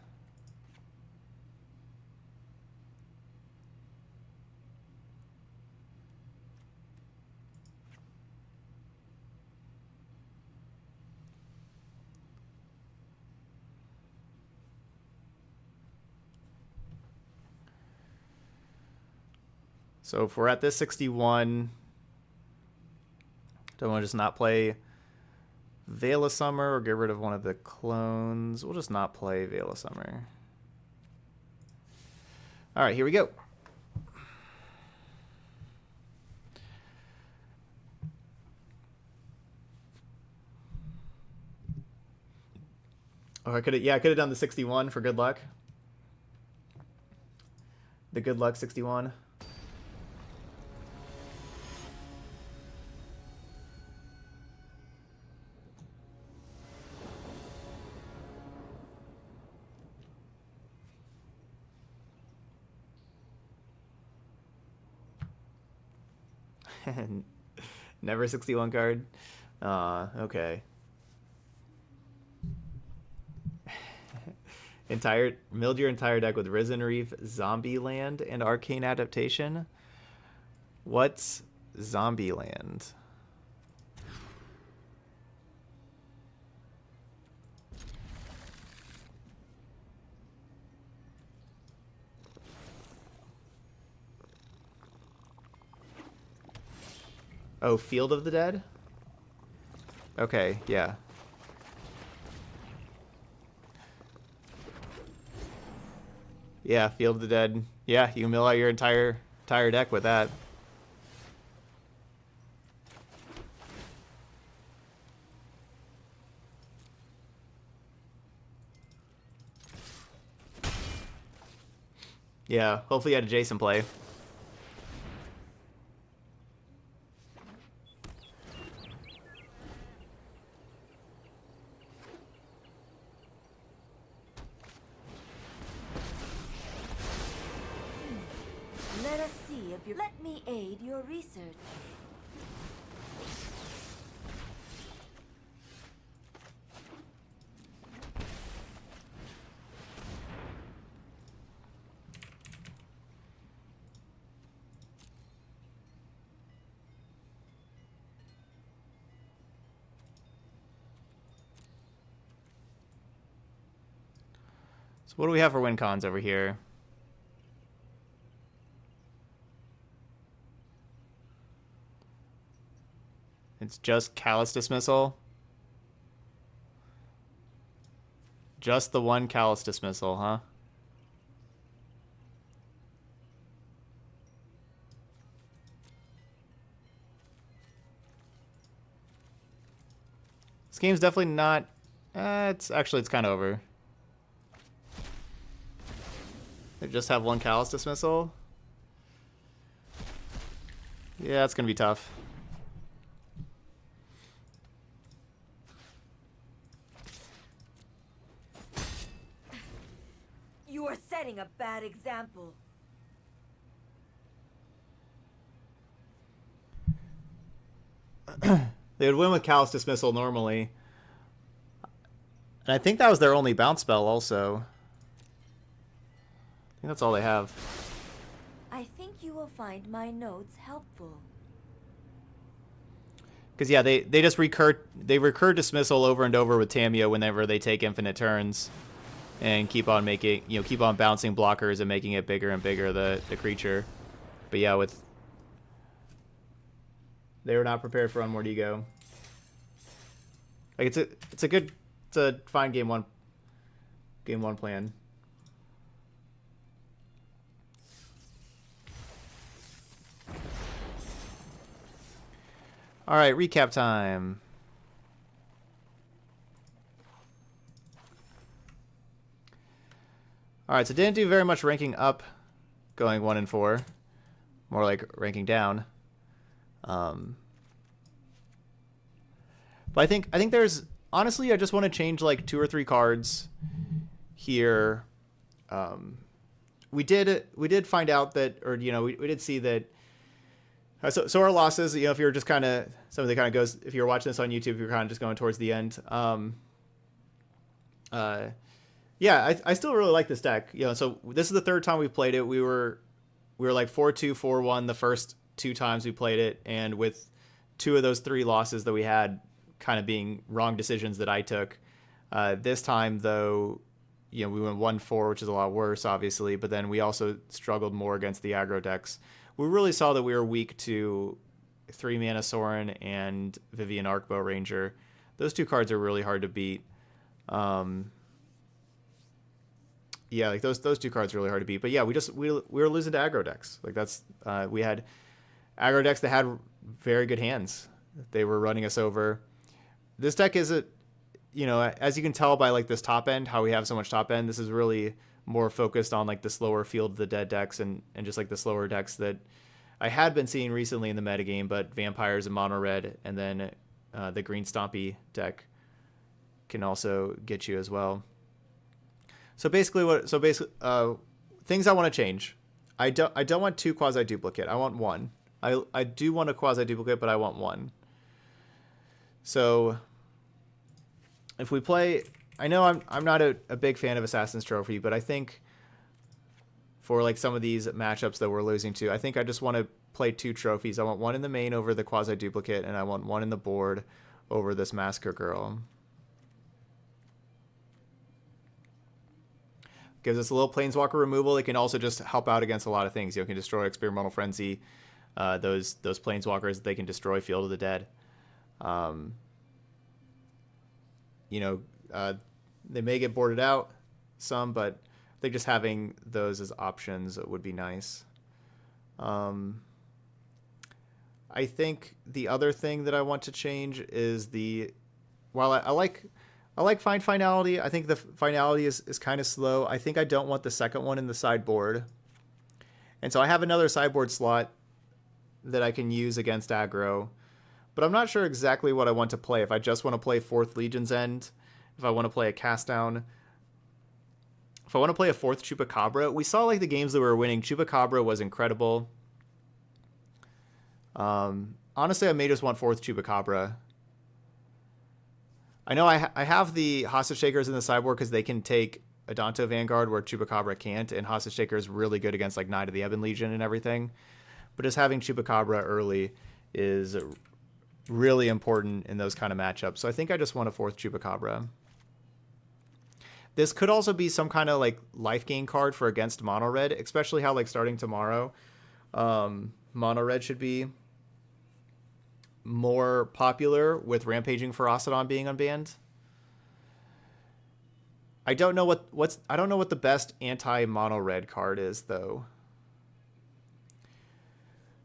So if we're at this 61, don't want to just not play Veil of Summer or get rid of one of the clones. We'll just not play Veil of Summer. All right, here we go. Oh, I could have done the 61 for good luck. The good luck 61. Never 61 card. Okay. Milled your entire deck with Risen Reef, Zombie Land, and Arcane Adaptation. What's Zombie Land? Oh, Field of the Dead? Okay, yeah. Yeah, Field of the Dead. Yeah, you can mill out your entire deck with that. Yeah, hopefully you had a Jason play. Let us see if you let me aid your research. So what do we have for win cons over here? It's just Callous Dismissal. Just the one Callous Dismissal, huh? This game's definitely not... it's kind of over. They just have one Callous Dismissal. Yeah, it's going to be tough. You are setting a bad example. They would win with Callous Dismissal normally. And I think that was their only bounce spell also. I think that's all they have. I think you will find my notes helpful. Because yeah, they just recur Dismissal over and over with Tamiyo whenever they take infinite turns. And keep on making, keep on bouncing blockers and making it bigger and bigger, the creature. But yeah, they were not prepared for Unmoored Ego. Like it's a fine game one plan. All right, recap time. All right, so didn't do very much ranking up, going 1 and 4, more like ranking down. But I think there's honestly, I just want to change like 2 or 3 cards here. We did find out that, or we did see that. So our losses, if you're just kind of somebody that kind of goes, if you're watching this on YouTube, you're kind of just going towards the end. Yeah, I still really like this deck. So this is the 3rd time we've played it. We were like 4-2, 4-1 the first 2 times we played it, and with 2 of those 3 losses that we had kind of being wrong decisions that I took. This time though, we went 1-4, which is a lot worse, obviously, but then we also struggled more against the aggro decks. We really saw that we were weak to 3-mana Sorin and Vivian Arcbow Ranger. Those 2 cards are really hard to beat. Yeah, like those 2 cards are really hard to beat. But yeah, we were losing to aggro decks. Like that's we had aggro decks that had very good hands. They were running us over. This deck is as you can tell by like this top end, how we have so much top end, this is really more focused on like the slower Field of the Dead decks and just like the slower decks that I had been seeing recently in the metagame, but Vampires and Mono Red, and then the Green Stompy deck can also get you as well. So basically, things I want to change. I don't want 2 quasi duplicate. I want 1. I do want a quasi duplicate, but I want 1. So if we play, I know I'm not a big fan of Assassin's Trophy, but I think for like some of these matchups that we're losing to, I think I just want to play 2 trophies. I want 1 in the main over the quasi duplicate, and I want 1 in the board over this Massacre Girl. Gives us a little Planeswalker removal. It can also just help out against a lot of things. It can destroy Experimental Frenzy. Those Planeswalkers, they can destroy Field of the Dead. They may get boarded out some, but I think just having those as options would be nice. I think the other thing that I want to change is while I like Find Finality. I think the Finality is kind of slow. I think I don't want the second one in the sideboard. And so I have another sideboard slot that I can use against aggro. But I'm not sure exactly what I want to play. If I just want to play 4th Legion's End, if I want to play a Cast Down, if I want to play a 4th Chupacabra. We saw like the games that we were winning. Chupacabra was incredible. Honestly, I may just want 4th Chupacabra. I know I have the Hostage Takers in the sideboard because they can take Adanto Vanguard where Chupacabra can't, and Hostage Taker is really good against like Knight of the Ebon Legion and everything. But just having Chupacabra early is really important in those kind of matchups. So I think I just want a 4th Chupacabra. This could also be some kind of like life gain card for against Mono Red, especially how like starting tomorrow, Mono Red should be more popular with Rampaging Ferocidon being unbanned. I don't know I don't know what the best anti-mono red card is though.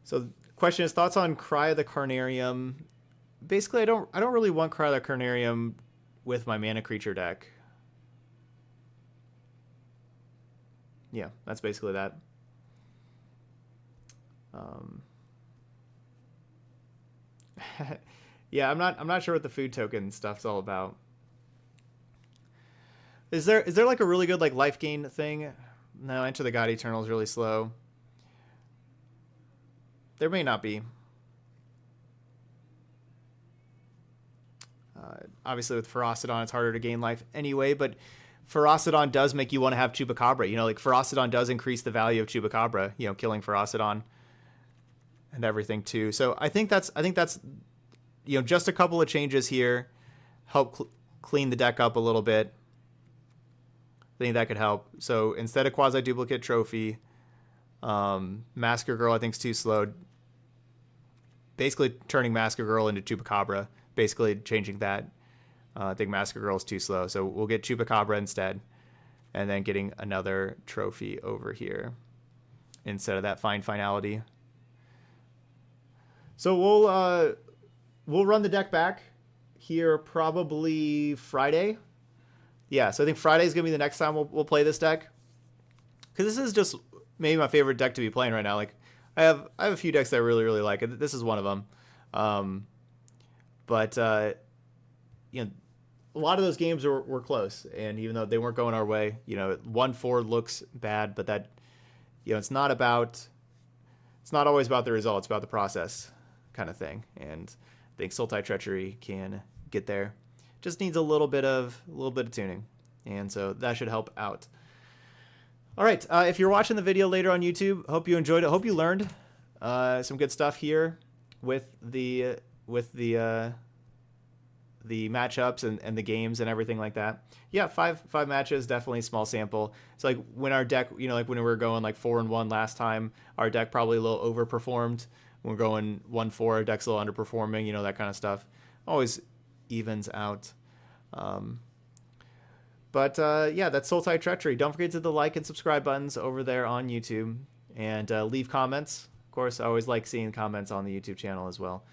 So question is thoughts on Cry of the Carnarium. Basically, I don't really want Cry of the Carnarium with my mana creature deck. Yeah, that's basically that. Yeah, I'm not sure what the food token stuff's all about. Is there like a really good like life gain thing? No, Enter the God Eternal is really slow. There may not be. Obviously, with Ferocidon, it's harder to gain life anyway, but Ferocidon does make you want to have Chupacabra. You know, like Ferocidon does increase the value of Chupacabra, you know, killing Ferocidon and everything too. So I think that's you know, just a couple of changes here help clean the deck up a little bit. I think that could help. So instead of Quasi-Duplicate Trophy, Masker Girl I think is too slow. Basically turning Masker Girl into Chupacabra. Basically changing that. I think Masker Girl is too slow. So we'll get Chupacabra instead. And then getting another trophy over here instead of that Find Finality. So we'll run the deck back here probably Friday. Yeah, so I think Friday is going to be the next time we'll play this deck. Because this is just maybe my favorite deck to be playing right now. Like I have a few decks that I really, really like. This is one of them. But you know, a lot of those games were close. And even though they weren't going our way, you know, 1-4 looks bad. But that, you know, it's not always about the result. It's about the process kind of thing. And I think Sultai Treachery can get there. Just needs a little bit of tuning, and so that should help out. All right, if you're watching the video later on YouTube, hope you enjoyed it. Hope you learned some good stuff here with the matchups and the games and everything like that. Yeah, five matches, definitely small sample. It's like when our deck, you know, like when we were going like 4-1 last time, our deck probably a little overperformed. When we're going 1-4, our deck's a little underperforming, you know, that kind of stuff. Always evens out. Yeah, that's Sultai Treachery. Don't forget to hit the like and subscribe buttons over there on YouTube, and leave comments. Of course, I always like seeing comments on the YouTube channel as well.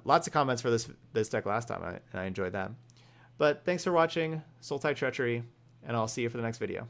Lots of comments for this deck last time, and I enjoyed that. But thanks for watching Sultai Treachery, and I'll see you for the next video.